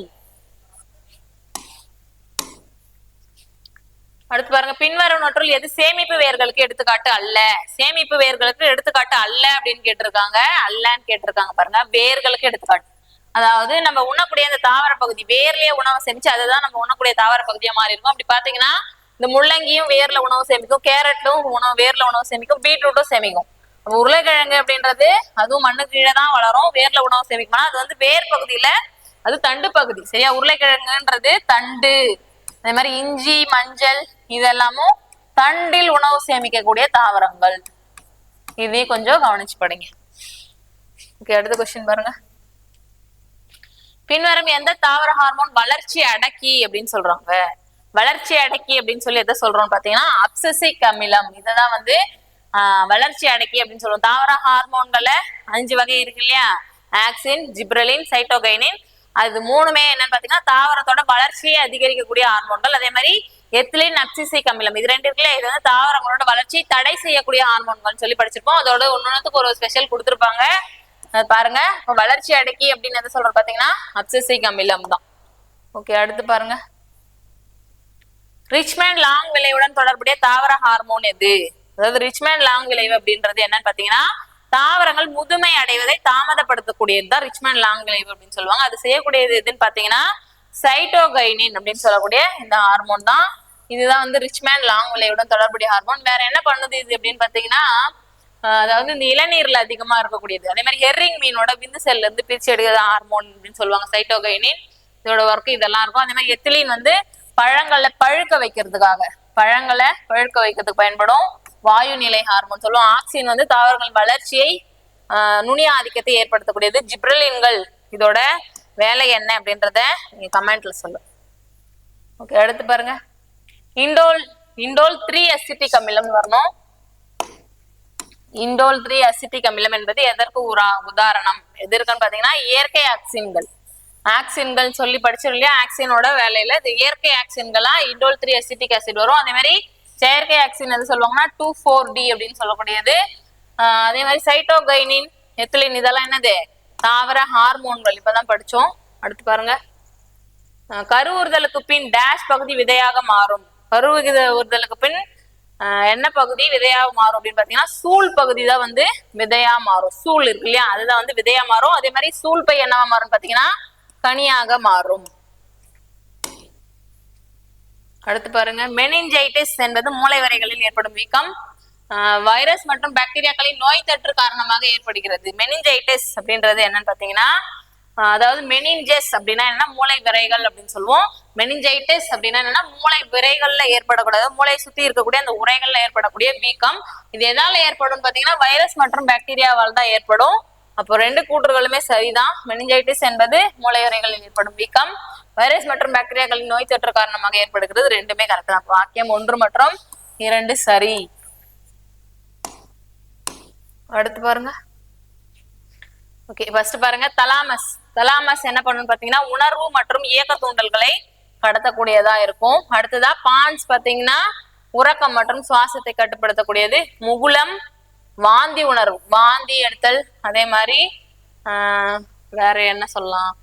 அடுத்து பாருங்க, பின்வருவனவற்றுள் எது சேமிப்பு வேர்களுக்கு எடுத்துக்காட்டு அல்ல. சேமிப்பு வேர்களுக்கு எடுத்துக்காட்டு அல்ல அப்படின்னு கேட்டிருக்காங்க, அல்லன்னு கேட்டிருக்காங்க பாருங்க. வேர்களுக்கு எடுத்துக்காட்டு, அதாவது நம்ம உண்ணக்கூடிய அந்த தாவர பகுதி வேர்லயே உணவை சேமிச்சு அதுதான் நம்ம உண்ணக்கூடிய தாவர பகுதியா மாறி இருக்கும். அப்படி பாத்தீங்கன்னா இந்த முள்ளங்கியும் வேர்ல உணவு சேமிக்கும், கேரட்டும் வேர்ல உணவு சேமிக்கும், பீட்ரூட்டும் சேமிக்கும். உருளைக்கிழங்கு அப்படின்றது அதுவும் மண்ணு கீழே தான் வளரும், வேர்ல உணவு சேமிக்கும்னா அது வந்து வேர் பகுதியில, அது தண்டு பகுதி. சரியா, உருளைக்கிழங்குன்றது தண்டு. அதே மாதிரி இஞ்சி மஞ்சள் இதெல்லாமும் தண்டில் உணவு சேமிக்கக்கூடிய தாவரங்கள். இதையும் கொஞ்சம் கவனிச்சு படிங்க. ஓகே, அடுத்த கொஸ்டின் பாருங்க. பின்வரும் எந்த தாவர ஹார்மோன் வளர்ச்சி அடக்கி அப்படின்னு சொல்றாங்க? வளர்ச்சி அடக்கி அப்படின்னு சொல்லி எதை சொல்றோம்னு பாத்தீங்கன்னா அப்சசிக் அமிலம். இததான் வந்து வளர்ச்சி அடக்கி அப்படின்னு சொல்லுவோம். தாவர ஹார்மோன்கள 5 வகை இருக்கு இல்லையா? Auxin, gibberellin, cytokinin. அது மூணுமே என்னன்னு பாத்தீங்கன்னா தாவரத்தோட வளர்ச்சியை அதிகரிக்கக்கூடிய ஹார்மோன்கள். அதே மாதிரி எத்திலின், அப்சிசிக் அமிலம், இது ரெண்டு இருக்குல்ல, இது வந்து தாவரங்களோட வளர்ச்சியை தடை செய்யக்கூடிய ஹார்மோன்கள் சொல்லி படிச்சிருப்போம். அதோட ஒன்னொன்னுக்கு ஒரு ஸ்பெஷல் கொடுத்துருப்பாங்க, பாருங்க. வளர்ச்சி அடக்கி அப்படின்னு எதை சொல்றோம் பாத்தீங்கன்னா அப்சசிக் அமிலம் தான். ஓகே, அடுத்து பாருங்க. ரிச்மண்ட் லாங் விளைவுடன் தொடர்புடைய தாவர ஹார்மோன் எது? அதாவது ரிச்மண்ட் லாங் விளைவு அப்படின்றது என்னன்னு பாத்தீங்கன்னா தாவரங்கள் முதுமை அடைவதை தாமதப்படுத்தக்கூடியது தான் ரிச்மண்ட் லாங் விளைவு அப்படின்னு சொல்லுவாங்க. அது செய்யக்கூடியது எதுன்னு பாத்தீங்கன்னா சைட்டோகைனின் அப்படின்னு சொல்லக்கூடிய இந்த ஹார்மோன் தான். இதுதான் வந்து ரிச்மண்ட் லாங் விளைவுடன் தொடர்புடைய ஹார்மோன். வேற என்ன பண்ணுது இது அப்படின்னு பாத்தீங்கன்னா அதாவது இந்த இளநீர்ல அதிகமா இருக்கக்கூடியது. அதே மாதிரி ஹெர்ரிங் மீனோட விந்து செல்ல இருந்து பிரிச்சு எடுக்கிற ஹார்மோன் அப்படின்னு சொல்லுவாங்க சைட்டோகைனின். இதோட ஒர்க் இதெல்லாம் இருக்கும். அதே மாதிரி எத்திலின் வந்து பழங்களை பழுக்க வைக்கிறதுக்காக, பழங்களை பழுக்க வைக்கிறதுக்கு பயன்படும் வாயு நிலை ஹார்மோன் சொல்லுவோம். ஆக்சின் வந்து தாவரங்கள் வளர்ச்சியை நுனி ஆதிக்கத்தை ஏற்படுத்தக்கூடியது. ஜிப்ரலின்கள் இதோட வேலை என்ன அப்படின்றத நீங்க கமெண்ட்ல சொல்லுங்க. ஓகே, அடுத்து பாருங்க. இண்டோல் 3 அசிட்டிக் அமிலம் வரணும். இண்டோல் 3 அசிட்டிக் அமிலம் என்பது எதற்கு உதாரணம்? எது இருக்குன்னு பாத்தீங்கன்னா இயற்கை ஆக்சின்கள். ஆக்சின்கள் சொல்லி படிச்சிடும் இல்லையா? ஆக்சினோட வேலையில இது இயற்கை ஆக்சின்களா இண்டோல் 3 அசிட்டிக் ஆசிட் வரும். அதே மாதிரி செயற்கை ஆக்சின் எது சொல்லுவாங்கன்னா 2,4-D அப்படின்னு சொல்லக்கூடியது. அதே மாதிரி சைட்டோகைனின், எத்திலின், இதெல்லாம் என்னது? தாவர ஹார்மோன்கள். இப்பதான் படிச்சோம். அடுத்து பாருங்க. கருவுறுதலுக்கு பின் டேஷ் பகுதி விதையாக மாறும். கருவுறுதலுக்கு பின் என்ன பகுதி விதையாக மாறும் அப்படின்னு பாத்தீங்கன்னா சூல் பகுதி தான் வந்து விதையா மாறும். சூல் இருக்கு இல்லையா? அதுதான் வந்து விதையா மாறும். அதே மாதிரி சூல் பை என்னவா மாறும் பாத்தீங்கன்னா கனியாக மாறும். அடுத்து பாருங்க. மெனிஞ்சைட்டிஸ் என்பது மூளை வரைகளில் ஏற்படும் வீக்கம். வைரஸ் மற்றும் பாக்டீரியாக்களின் நோய் தொற்று காரணமாக ஏற்படுகிறது. மெனிஞ்சைட்டிஸ் அப்படின்றது என்னன்னு பாத்தீங்கன்னா அதாவது மெனிஞ்சஸ் அப்படின்னா என்ன? மூளை விரைகள் அப்படின்னு சொல்லுவோம். மெனிஞ்சைட்டிஸ் அப்படின்னா என்னன்னா மூளை விரைகள்ல ஏற்படக்கூடாது, மூளை சுத்தி இருக்கக்கூடிய அந்த உரைகள்ல ஏற்படக்கூடிய வீக்கம். இது எதால ஏற்படும் பாத்தீங்கன்னா வைரஸ் மற்றும் பாக்டீரியாவால் தான் ஏற்படும். அப்போ ரெண்டு கூற்றுகளுமே சரிதான். மெனிஞ்சைட்டிஸ் என்பது மூளை விரைகளில் ஏற்படும் வீக்கம், வைரஸ் மற்றும் பாக்டீரியாக்களின் நோய் தொற்று காரணமாக ஏற்படுகிறது. ரெண்டுமே கரெக்ட் தான். வாக்கியம் 1 மற்றும் 2 சரி. அடுத்து பாருங்க. ஓகே, ஃபர்ஸ்ட் பாருங்க. தலாமஸ் என்ன பண்ணணும் பாத்தீங்கன்னா உணர்வு மற்றும் இயக்க தூண்டல்களை கடத்தக்கூடியதா இருக்கும். அடுத்ததா பான்ஸ் பாத்தீங்கன்னா உறக்கம் மற்றும் சுவாசத்தை கட்டுப்படுத்தக்கூடியது. முகுலம் வாந்தி உணர்வு, வாந்தி எடுத்தல். அதே மாதிரி வேற என்ன சொல்லலாம்?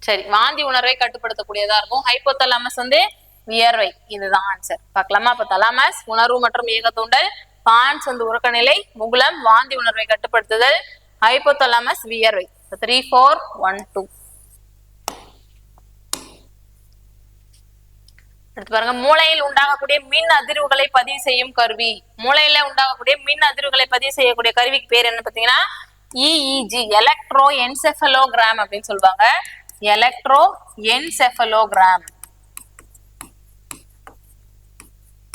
சரி, வாந்தி உணர்வை கட்டுப்படுத்தக்கூடியதா இருக்கும். ஹைப்போதலாமஸ் வந்து வியர்வை. இதுதான் ஆன்சர். பார்க்கலாமா? அப்ப தலாமஸ் உணர்வு மற்றும் இயக்க தூண்டல், பான்ஸ் வந்து உறக்க நிலை, முகுலம் வாந்தி உணர்வை கட்டுப்படுத்துதல், ஹைப்போதலாமஸ் வியர்வை. 3, 4, 1, 2. அடுத்து பாருங்க. மூளையில் உண்டாகக்கூடிய மின் அதிர்வுகளை பதிவு செய்யும் கருவி. மூளையில உண்டாகக்கூடிய மின் அதிர்வுகளை பதிவு செய்யக்கூடிய கருவிக்கு பேர் என்ன பாத்தீங்கன்னா EEG, எலக்ட்ரோ என்செஃபலோகிராம் அப்படின்னு சொல்லுவாங்க. Electro encephalogram.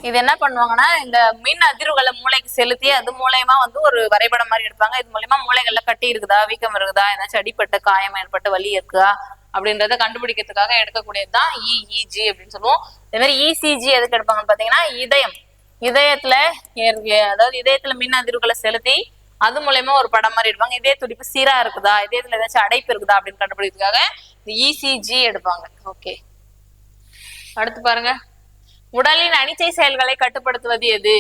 இது என்ன பண்ணுவாங்கன்னா இந்த மின் அதிர்வுகளை மூளைக்கு செலுத்தி அது மூலயமா வந்து ஒரு வரைபடம் மாதிரி எடுப்பாங்க. இது மூலயமா மூளைகள்ல கட்டி இருக்குதா, வீக்கம் இருக்குதா, ஏதாச்சும் அடிப்பட்டு காயம் ஏற்பட்டு வலி இருக்குதா அப்படின்றத கண்டுபிடிக்கிறதுக்காக எடுக்கக்கூடியதுதான் EEG அப்படின்னு சொல்லுவோம். அதே மாதிரி ECG எதுக்கு எடுப்பாங்கன்னு பாத்தீங்கன்னா இதயத்துல அதாவது இதயத்துல மின் அதிர்வுகளை செலுத்தி அது மூலயமா ஒரு படம் மாதிரி எடுப்பாங்க. இதய துடிப்பு சீரா இருக்குதா, இதயத்துல ஏதாச்சும் அடைப்பு இருக்குதா அப்படின்னு கண்டுபிடிக்கிறதுக்காக இந்த ECG எடுப்பாங்க. ஓகே, அடுத்து பாருங்க. உடலின் அனிச்சை செயல்களை கட்டுப்படுத்துவது எது?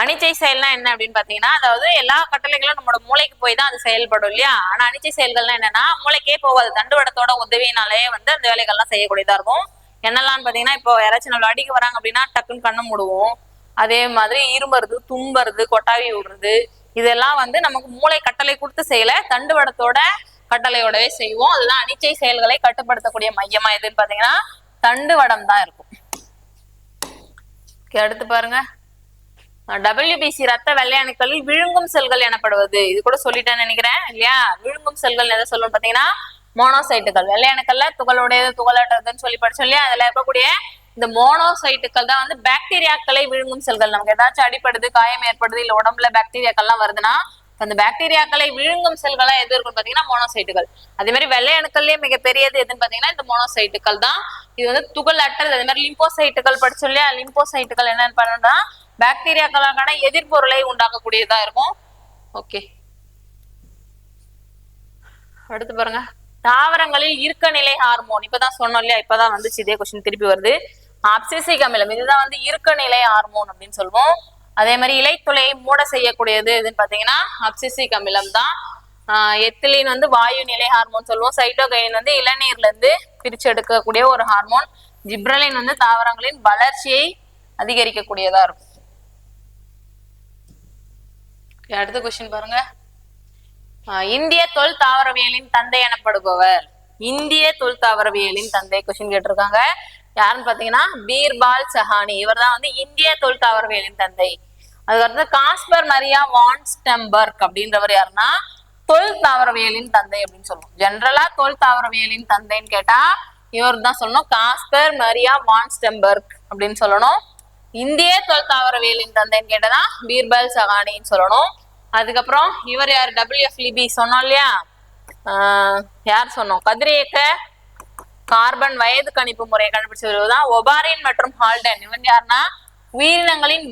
அனிச்சை செயல்னா என்ன அப்படின்னு பாத்தீங்கன்னா அதாவது எல்லா கட்டளைகளும் நம்மளோட மூளைக்கு போய் தான் அது செயல்படும் இல்லையா? ஆனா அனிச்சை செயல்கள்னா என்னன்னா மூளைக்கே போகாது, தண்டுவடத்தோட உதவியினாலே வந்து அந்த வேலைகள்லாம் செய்யக்கூடியதா இருக்கும். என்னெல்லாம் பாத்தீங்கன்னா இப்போ யாராச்சும் நம்ம அடிக்க வராங்க அப்படின்னா டக்குன்னு கண்ணை மூடுவோம். அதே மாதிரி இரும்புறது, தும்புறது, கொட்டாவி விடுறது, இதெல்லாம் வந்து நமக்கு மூளை கட்டளை கொடுத்து செய்யல, தண்டுவடத்தோட கட்டளையோடவே செய்வோம். அதுதான் அனிச்சை செயல்களை கட்டுப்படுத்தக்கூடிய மையமா எதுன்னு பாத்தீங்கன்னா தண்டுவடம் தான் இருக்கும். அடுத்து பாருங்க. WBC ரத்த வெள்ளை அணுக்களில் விழுங்கும் செல்கள் எனப்படுவது. இது கூட சொல்லிட்டேன்னு நினைக்கிறேன் இல்லையா? விழுங்கும் செல்கள் எதை சொல்லணும் பாத்தீங்கன்னா மோனோசைட்டுகள். வெள்ளை அணுக்கள்ல துகளோடையது துகளற்றதுன்னு சொல்லி படிச்சோம் இல்லையா? அதுல இருக்கக்கூடிய இந்த மோனோசைட்டுகள் தான் வந்து பாக்டீரியாக்களை விழுங்கும் செல்கள். நமக்கு ஏதாச்சும் அடிப்படுது, காயம் ஏற்படுது, இல்ல உடம்புல பாக்டீரியாக்கள்லாம் வருதுன்னா அந்த பாக்டீரியாக்களை விழுங்கும் செல்களா எது இருக்குன்னு பாத்தீங்கன்னா மோனோசைட்டுகள். அதே மாதிரி வெள்ளை அணுக்கள்லயே மிகப்பெரியது எதுன்னு பாத்தீங்கன்னா இந்த மோனோசைட்டுகள் தான். இது வந்து துகள் அற்றது. அதே மாதிரி லிம்போசைட்டுகள் படிச்சோம் இல்லையா, லிம்போசைட்டுகள் என்னன்னு பண்ணா பாக்டீரியாக்களுக்கான எதிர்ப்பொருளை உண்டாக்கக்கூடியதா இருக்கும். ஓகே, அடுத்து பாருங்க, தாவரங்களில் இருக்க நிலை ஹார்மோன். இப்பதான் சொன்னோம் இல்லையா, இப்பதான் வந்துச்சு, இதே கொஸ்டின் திருப்பி வருது. அப்சிசிக் அமிலம், இதுதான் வந்து இருக்க நிலை ஹார்மோன் அப்படின்னு சொல்லுவோம். அதே மாதிரி இலைத்துளையை மூட செய்யக்கூடியது எதுன்னு பாத்தீங்கன்னா அப்சிசிக் அமிலம் தான். எத்திலின் வந்து வாயு நிலை ஹார்மோன் சொல்லுவோம். சைட்டோகைன் வந்து இளநீர்ல இருந்து பிரிச்சு எடுக்கக்கூடிய ஒரு ஹார்மோன். ஜிப்ரலின் வந்து தாவரங்களின் வளர்ச்சியை அதிகரிக்கக்கூடியதா இருக்கும். அடுத்த கொஸ்டின் பாருங்க, இந்திய தொல் தாவரவியலின் தந்தை எனப்படுபவர். இந்திய தொல் தாவரவியலின் தந்தை கொஸ்டின் கேட்டிருக்காங்க. யாருன்னு பாத்தீங்கன்னா பீர்பால் சஹானி. இவர் தான் வந்து இந்திய தொல் தாவரவியலின் தந்தை. அதுக்கடுத்து காஸ்பர் மரியா வான் ஸ்டெம்பர்க் அப்படின்றவர் யாருன்னா தொல் தாவரவியலின் தந்தை அப்படின்னு சொல்லுவோம். ஜெனரலா தொல் தாவரவியலின் தந்தைன்னு கேட்டா இவர் தான் சொல்லணும், காஸ்பர் மரியா வான் ஸ்டெம்பர்க் அப்படின்னு சொல்லணும். இந்திய தொல் தாவரவியலின் தந்தைன்னு கேட்டதான் பீர்பால் சஹானின்னு சொல்லணும். அதுக்கப்புறம் இவர் யார், WF லிபி சொன்னோம் இல்லையா, யார் சொன்னோம், கதிரியக்க கார்பன் வயது கணிப்பு முறையை கண்டுபிடிச்சதுதான் ஒபாரின் மற்றும் ஹால்டன். இவன் யாருன்னா உயிரினங்களின்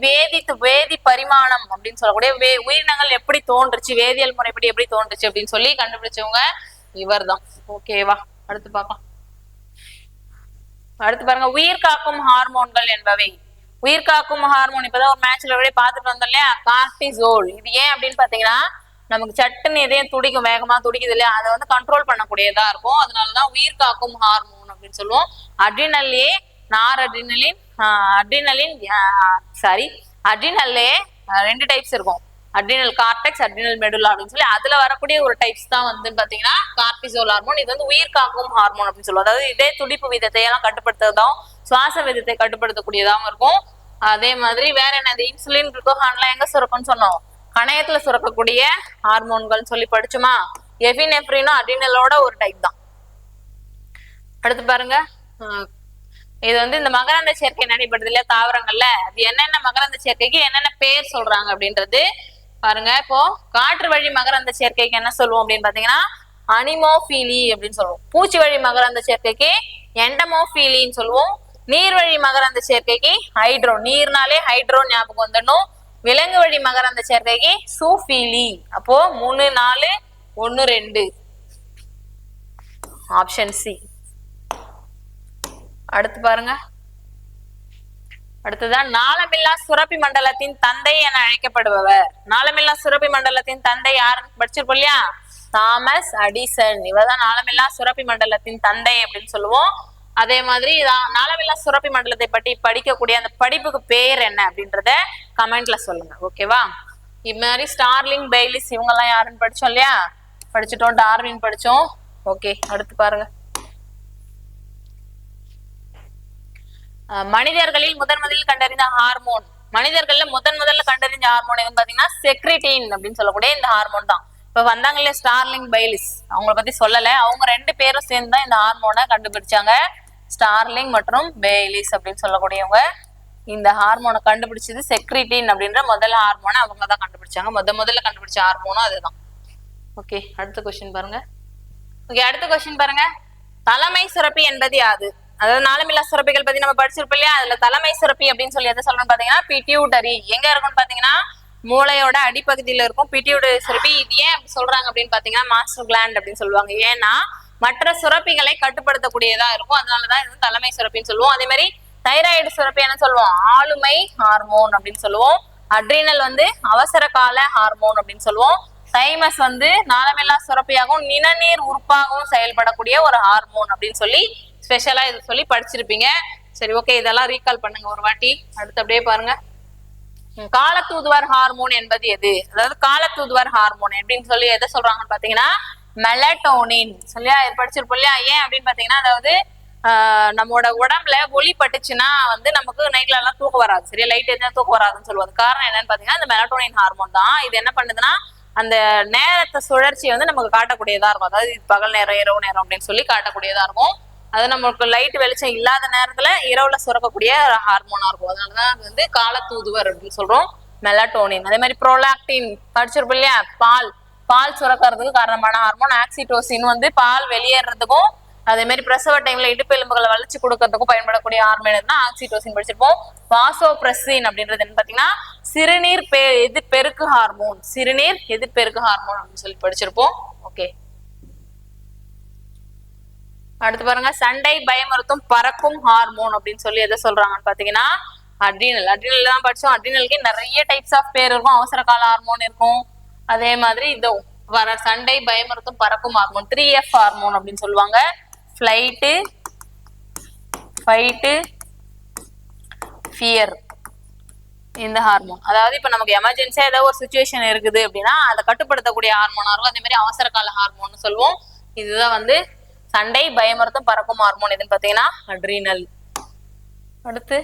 வேதி பரிமாணம் அப்படின்னு சொல்லக்கூடிய உயிரினங்கள் எப்படி தோன்றுச்சு, வேதியியல் முறைப்படி எப்படி தோன்றுச்சு அப்படின்னு சொல்லி கண்டுபிடிச்சவங்க இவர் தான். ஓகேவா, அடுத்து பார்க்கலாம். அடுத்து பாருங்க, உயிர் காக்கும் ஹார்மோன்கள் என்பவை. உயிர் காக்கும் ஹார்மோன் இப்பதான் ஒரு மேட்ச்ல பார்த்துட்டு வந்தோம் இல்லையா, கார்டிசோல். இது ஏன் அப்படின்னு பாத்தீங்கன்னா நமக்கு சட்டுன்னு இதயம் துடிக்கும், வேகமா துடிக்குது இல்லையா, அதை வந்து கண்ட்ரோல் பண்ணக்கூடியதா இருக்கும். அதனாலதான் உயிர் காக்கும் ஹார்மோன் அப்படின்னு சொல்லுவோம். அட்ரினல்லே நார் அட்ரினலின் அட்ரினல்லே 2 டைப்ஸ் இருக்கும், அட்ரினல் கார்டெக்ஸ், அட்ரினல் மெடுலா அப்படின்னு சொல்லி. அதுல வரக்கூடிய ஒரு டைப்ஸ் தான் வந்து பாத்தீங்கன்னா கார்டிசோல் ஹார்மோன். இது வந்து உயிர் காக்கும் ஹார்மோன் அப்படின்னு சொல்லுவோம். அதாவது இதே துடிப்பு விதத்தை எல்லாம் கட்டுப்படுத்துறதாவும் சுவாச விதத்தை கட்டுப்படுத்தக்கூடியதாகவும் இருக்கும். அதே மாதிரி வேற என்னது, இன்சுலின், குளுக்கோகான்லாம் எங்க சுரக்கும்னு சொன்னோம், கணையத்துல சுரக்கக்கூடிய ஹார்மோன்கள் சொல்லி படிச்சுமா. எபினெஃப்ரினும் அட்ரினலோட ஒரு டைப் தான். அடுத்து பாருங்க, இது வந்து இந்த மகரந்த சேர்க்கை நடைபெறுது இல்லையா தாவரங்கள்ல, அது என்னென்ன மகரந்த சேர்க்கைக்கு என்னென்ன பேர் சொல்றாங்க அப்படின்றது பாருங்க. இப்போ காற்று வழி மகரந்த சேர்க்கைக்கு என்ன சொல்லுவோம் அப்படின்னு பாத்தீங்கன்னா அனிமோஃபீலி அப்படின்னு சொல்லுவோம். பூச்சி வழி மகரந்த சேர்க்கைக்கு எண்டமோஃபீலின்னு சொல்லுவோம். நீர்வழி மகரந்த சேர்க்கைக்கு ஹைட்ரோ, நீர்னாலே ஹைட்ரோ ஞாபகம் வந்துடணும். விலங்கு வழி மகரந்த சேர்க்கைக்கு சூஃபீலி. அப்போ 3, 4, 1, 2 ஆப்ஷன் சி. அடுத்து பாருங்க, அடுத்ததான் நாளமில்லா சுரப்பி மண்டலத்தின் தந்தை என அழைக்கப்படுபவர். நாளமில்லா சுரப்பி மண்டலத்தின் தந்தை யாருன்னு படிச்சிருப்போம் இல்லையா, தாமஸ் அடிசன். இவதான் நாளமில்லா சுரப்பி மண்டலத்தின் தந்தை அப்படின்னு சொல்லுவோம். அதே மாதிரி நாளமில்லா சுரப்பி மண்டலத்தை பற்றி படிக்கக்கூடிய அந்த படிப்புக்கு பேர் என்ன அப்படின்றத கமெண்ட்ல சொல்லுங்க. ஓகேவா, இது மாதிரி ஸ்டார்லிங், பெய்லிஸ் இவங்க எல்லாம் யாருன்னு படிச்சோம் இல்லையா, படிச்சுட்டோம். டார்வின் படிச்சோம். ஓகே, அடுத்து பாருங்க, மனிதர்களில் முதலில் கண்டறிந்த ஹார்மோன். மனிதர்கள்ல முதல்ல கண்டறிஞ்ச ஹார்மோன் எதுன்னு பாத்தீங்கன்னா செக்ரிட்டின் அப்படின்னு சொல்லக்கூடிய இந்த ஹார்மோன் தான். இப்ப வந்தாங்க இல்லையா ஸ்டார்லிங், பெய்லிஸ், அவங்கள பத்தி சொல்லல. அவங்க 2 பேரும் சேர்ந்து தான் இந்த ஹார்மோனை கண்டுபிடிச்சாங்க. ஸ்டார்லிங் மற்றும் பெய்லிஸ் அப்படின்னு சொல்லக்கூடியவங்க இந்த ஹார்மோனை கண்டுபிடிச்சது. செக்ரிட்டின் அப்படின்ற முதல் ஹார்மோனை அவங்க தான் கண்டுபிடிச்சாங்க. முதல்ல கண்டுபிடிச்ச ஹார்மோனும் அதுதான். ஓகே, அடுத்த கொஸ்டின் பாருங்க. ஓகே, அடுத்த கொஸ்டின் பாருங்க, தலைமை சுரப்பி என்பது யாது? அதாவது நாளமில்லா சுரப்பிகள் பத்தி நம்ம படிச்சிருப்போம் இல்லையா, அதுல தலைமை சுரப்பி அப்படின்னு சொல்லி எதை சொல்லணும்னு பாத்தீங்கன்னா பிட்யூட்டரி. எங்க இருக்கும்னு பாத்தீங்கன்னா மூளையோட அடிப்பகுதியில இருக்கும் பிட்யூட்டரி சுரப்பி. இது ஏன் அப்படி சொல்றாங்க அப்படின்னு பாத்தீங்கன்னா மாஸ்டர் கிளாண்ட் அப்படின்னு சொல்லுவாங்க. ஏன்னா மற்ற சுரப்பிகளை கட்டுப்படுத்தக்கூடியதா இருக்கும், அதனாலதான் இது தலைமை சுரப்பின்னு சொல்லுவோம். அதே மாதிரி தைராய்டு சுரப்பி என்ன சொல்லுவோம், ஆளுமை ஹார்மோன் அப்படின்னு சொல்லுவோம். அட்ரினல் வந்து அவசர கால ஹார்மோன் அப்படின்னு சொல்லுவோம். தைமஸ் வந்து நாளமில்லா சுரப்பியாகவும் நிணநீர் உறுப்பாகவும் செயல்படக்கூடிய ஒரு ஹார்மோன் அப்படின்னு சொல்லி ஸ்பெஷலா இது சொல்லி படிச்சிருப்பீங்க. சரி, ஓகே, இதெல்லாம் ரீகால் பண்ணுங்க ஒரு வாட்டி. அடுத்து அப்படியே பாருங்க, காலத்தூதுவர் ஹார்மோன் என்பது எது? அதாவது காலத்தூதுவர் ஹார்மோன் அப்படின்னு சொல்லி எதை சொல்றாங்கன்னு பாத்தீங்கன்னா மெலட்டோனின் சொல்லியா படிச்சிருப்போம் இல்லையா. ஏன் அப்படின்னு பாத்தீங்கன்னா அதாவது நம்மளோட உடம்புல ஒளி பட்டுச்சுன்னா வந்து நமக்கு நைட்ல எல்லாம் தூக்கம் வராது, சரியா, லைட் எதுனா தூக்கம் வராதுன்னு சொல்லுவாங்க. காரணம் என்னன்னு பாத்தீங்கன்னா இந்த மெலட்டோனின் ஹார்மோன் தான். இது என்ன பண்ணுதுன்னா அந்த நேரத்தை சுழற்சியை வந்து நமக்கு காட்டக்கூடியதா இருக்கும். அதாவது இது பகல் நேரம், இரவு நேரம் அப்படின்னு சொல்லி காட்டக்கூடியதா இருக்கும். அது நமக்கு லைட் வெளிச்சம் இல்லாத நேரத்துல இரவுல சுரக்கக்கூடிய ஹார்மோனா இருக்கும். அதனாலதான் அது வந்து காலத்தூதுவர் அப்படின்னு சொல்றோம். மெலட்டோனின். அதே மாதிரி ப்ரோலாக்டின் படிச்சிருப்போம் இல்லையா, பால் சுரக்கிறதுக்கு காரணமான ஹார்மோன். ஆக்சிடோசின் வந்து பால் வெளியேறதுக்கும் அதே மாதிரி பிரசவ டைம்ல இடுப்பு எலும்புகளை வளைச்சு கொடுக்கறதுக்கும் பயன்படக்கூடிய ஹார்மோன் தான் ஆக்சிடோசின் படிச்சிருப்போம். வாசோபிரஸ்ஸின் அப்படின்றது என்ன பாத்தீங்கன்னா சிறுநீர் எதிர்பெருக்கு ஹார்மோன். சிறுநீர் எதிர்பெருக்கு ஹார்மோன் அப்படின்னு சொல்லி படிச்சிருப்போம். ஓகே, அடுத்து பாருங்க, சண்டை பயமுறுத்தும் பறக்கும் ஹார்மோன் அப்படின்னு சொல்லி எதை சொல்றாங்கன்னு பாத்தீங்கன்னா அட்ரினல். அட்ரினல் தான் படிச்சோம். அட்ரினலுக்கு நிறைய டைப்ஸ் ஆஃப் பேர் இருக்கும். அவசர கால ஹார்மோன் இருக்கும். அதே மாதிரி இதோ வர சண்டை பயமுறுத்தும் பறக்கும் ஹார்மோன் 3F ஹார்மோன் அப்படின்னு சொல்லுவாங்க. Flight, fight, fear. இந்த ஹார்மோன் அதாவது இப்ப நமக்கு எமர்ஜென்சியா ஏதாவது ஒரு சுச்சுவேஷன் இருக்குது அப்படின்னா அதை கட்டுப்படுத்தக்கூடிய ஹார்மோனா இருக்கும். அதே மாதிரி அவசர கால ஹார்மோன் சொல்லுவோம். இதுதான் வந்து சண்டை பயமுறுத்தும் பறக்கும் ஹார்மோன். எதுன்னு பாத்தீங்கன்னா அட்ரினல். அடுத்து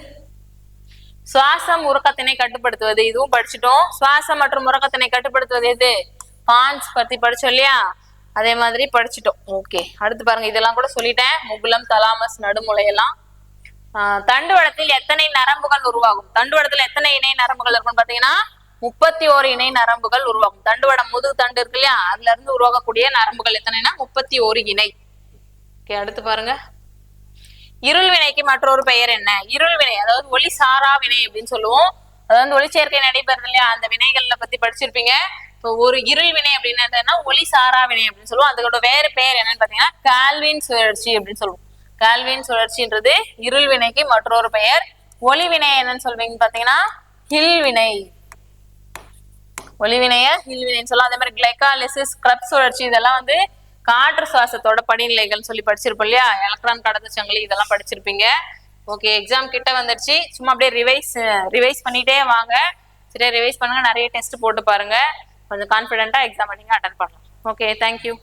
சுவாசம் உறக்கத்தினை கட்டுப்படுத்துவது. இதுவும் படிச்சுட்டோம். சுவாசம் மற்றும் உறக்கத்தினை கட்டுப்படுத்துவது எது? பான்ஸ் பத்தி படிச்சோம் இல்லையா, அதே மாதிரி படிச்சுட்டோம். ஓகே, அடுத்து பாருங்க, இதெல்லாம் கூட சொல்லிட்டேன். முகுலம், தலாமஸ், நடுமுலை எல்லாம். தண்டுவடத்தில் எத்தனை நரம்புகள் உருவாகும்? தண்டுவடத்துல எத்தனை இணை நரம்புகள் இருக்குன்னு பாத்தீங்கன்னா 31 இணை நரம்புகள் உருவாகும். தண்டுவடம் முதுகு தண்டு இருக்கு இல்லையா, அதுல இருந்து உருவாகக்கூடிய நரம்புகள் எத்தனைனா 31 இணை. ஓகே, அடுத்து பாருங்க, இருள் வினைக்கு மற்றொரு பெயர் என்ன? இருள் வினை அதாவது ஒளி சாரா வினை அப்படின்னு சொல்லுவோம். அதாவது ஒளிச்சேர்க்கை நடைபெறுது இல்லையா, அந்த வினைகளை பத்தி படிச்சிருப்பீங்க. இப்போ ஒரு இருள் வினை அப்படின்னு என்னன்னா ஒளி சாரா வினை அப்படின்னு சொல்லுவோம். அதோட வேற பெயர் என்னன்னு பாத்தீங்கன்னா கால்வின் சுழற்சி அப்படின்னு சொல்லுவோம். கால்வின் சுழற்சின்றது இருள் வினைக்கு மற்றொரு பெயர். ஒளி வினை என்னன்னு சொல்வீங்க பாத்தீங்கன்னா ஹில் வினை. ஒளி வினைய ஹில் வினைன்னு சொல்லலாம். அதே மாதிரி கிளைகாலிசிஸ், கிரப் சுழற்சி இதெல்லாம் வந்து காற்று சுவாசத்தோட படிநிலைகள் சொல்லி படிச்சிருப்போம் இல்லையா, எலக்ட்ரான் கடத்து சங்கிலி இதெல்லாம் படிச்சிருப்பீங்க. ஓகே, எக்ஸாம் கிட்ட வந்துருச்சு. சும்மா அப்படியே ரிவைஸ் பண்ணிட்டே வாங்க. சரியா, ரிவைஸ் பண்ணுங்க. நிறைய டெஸ்ட் போட்டு பாருங்க. கொஞ்சம் கான்ஃபிடென்ட்டா எக்ஸாம் நீங்க அட்டென்ட் பண்ணலாம். Okay, thank you.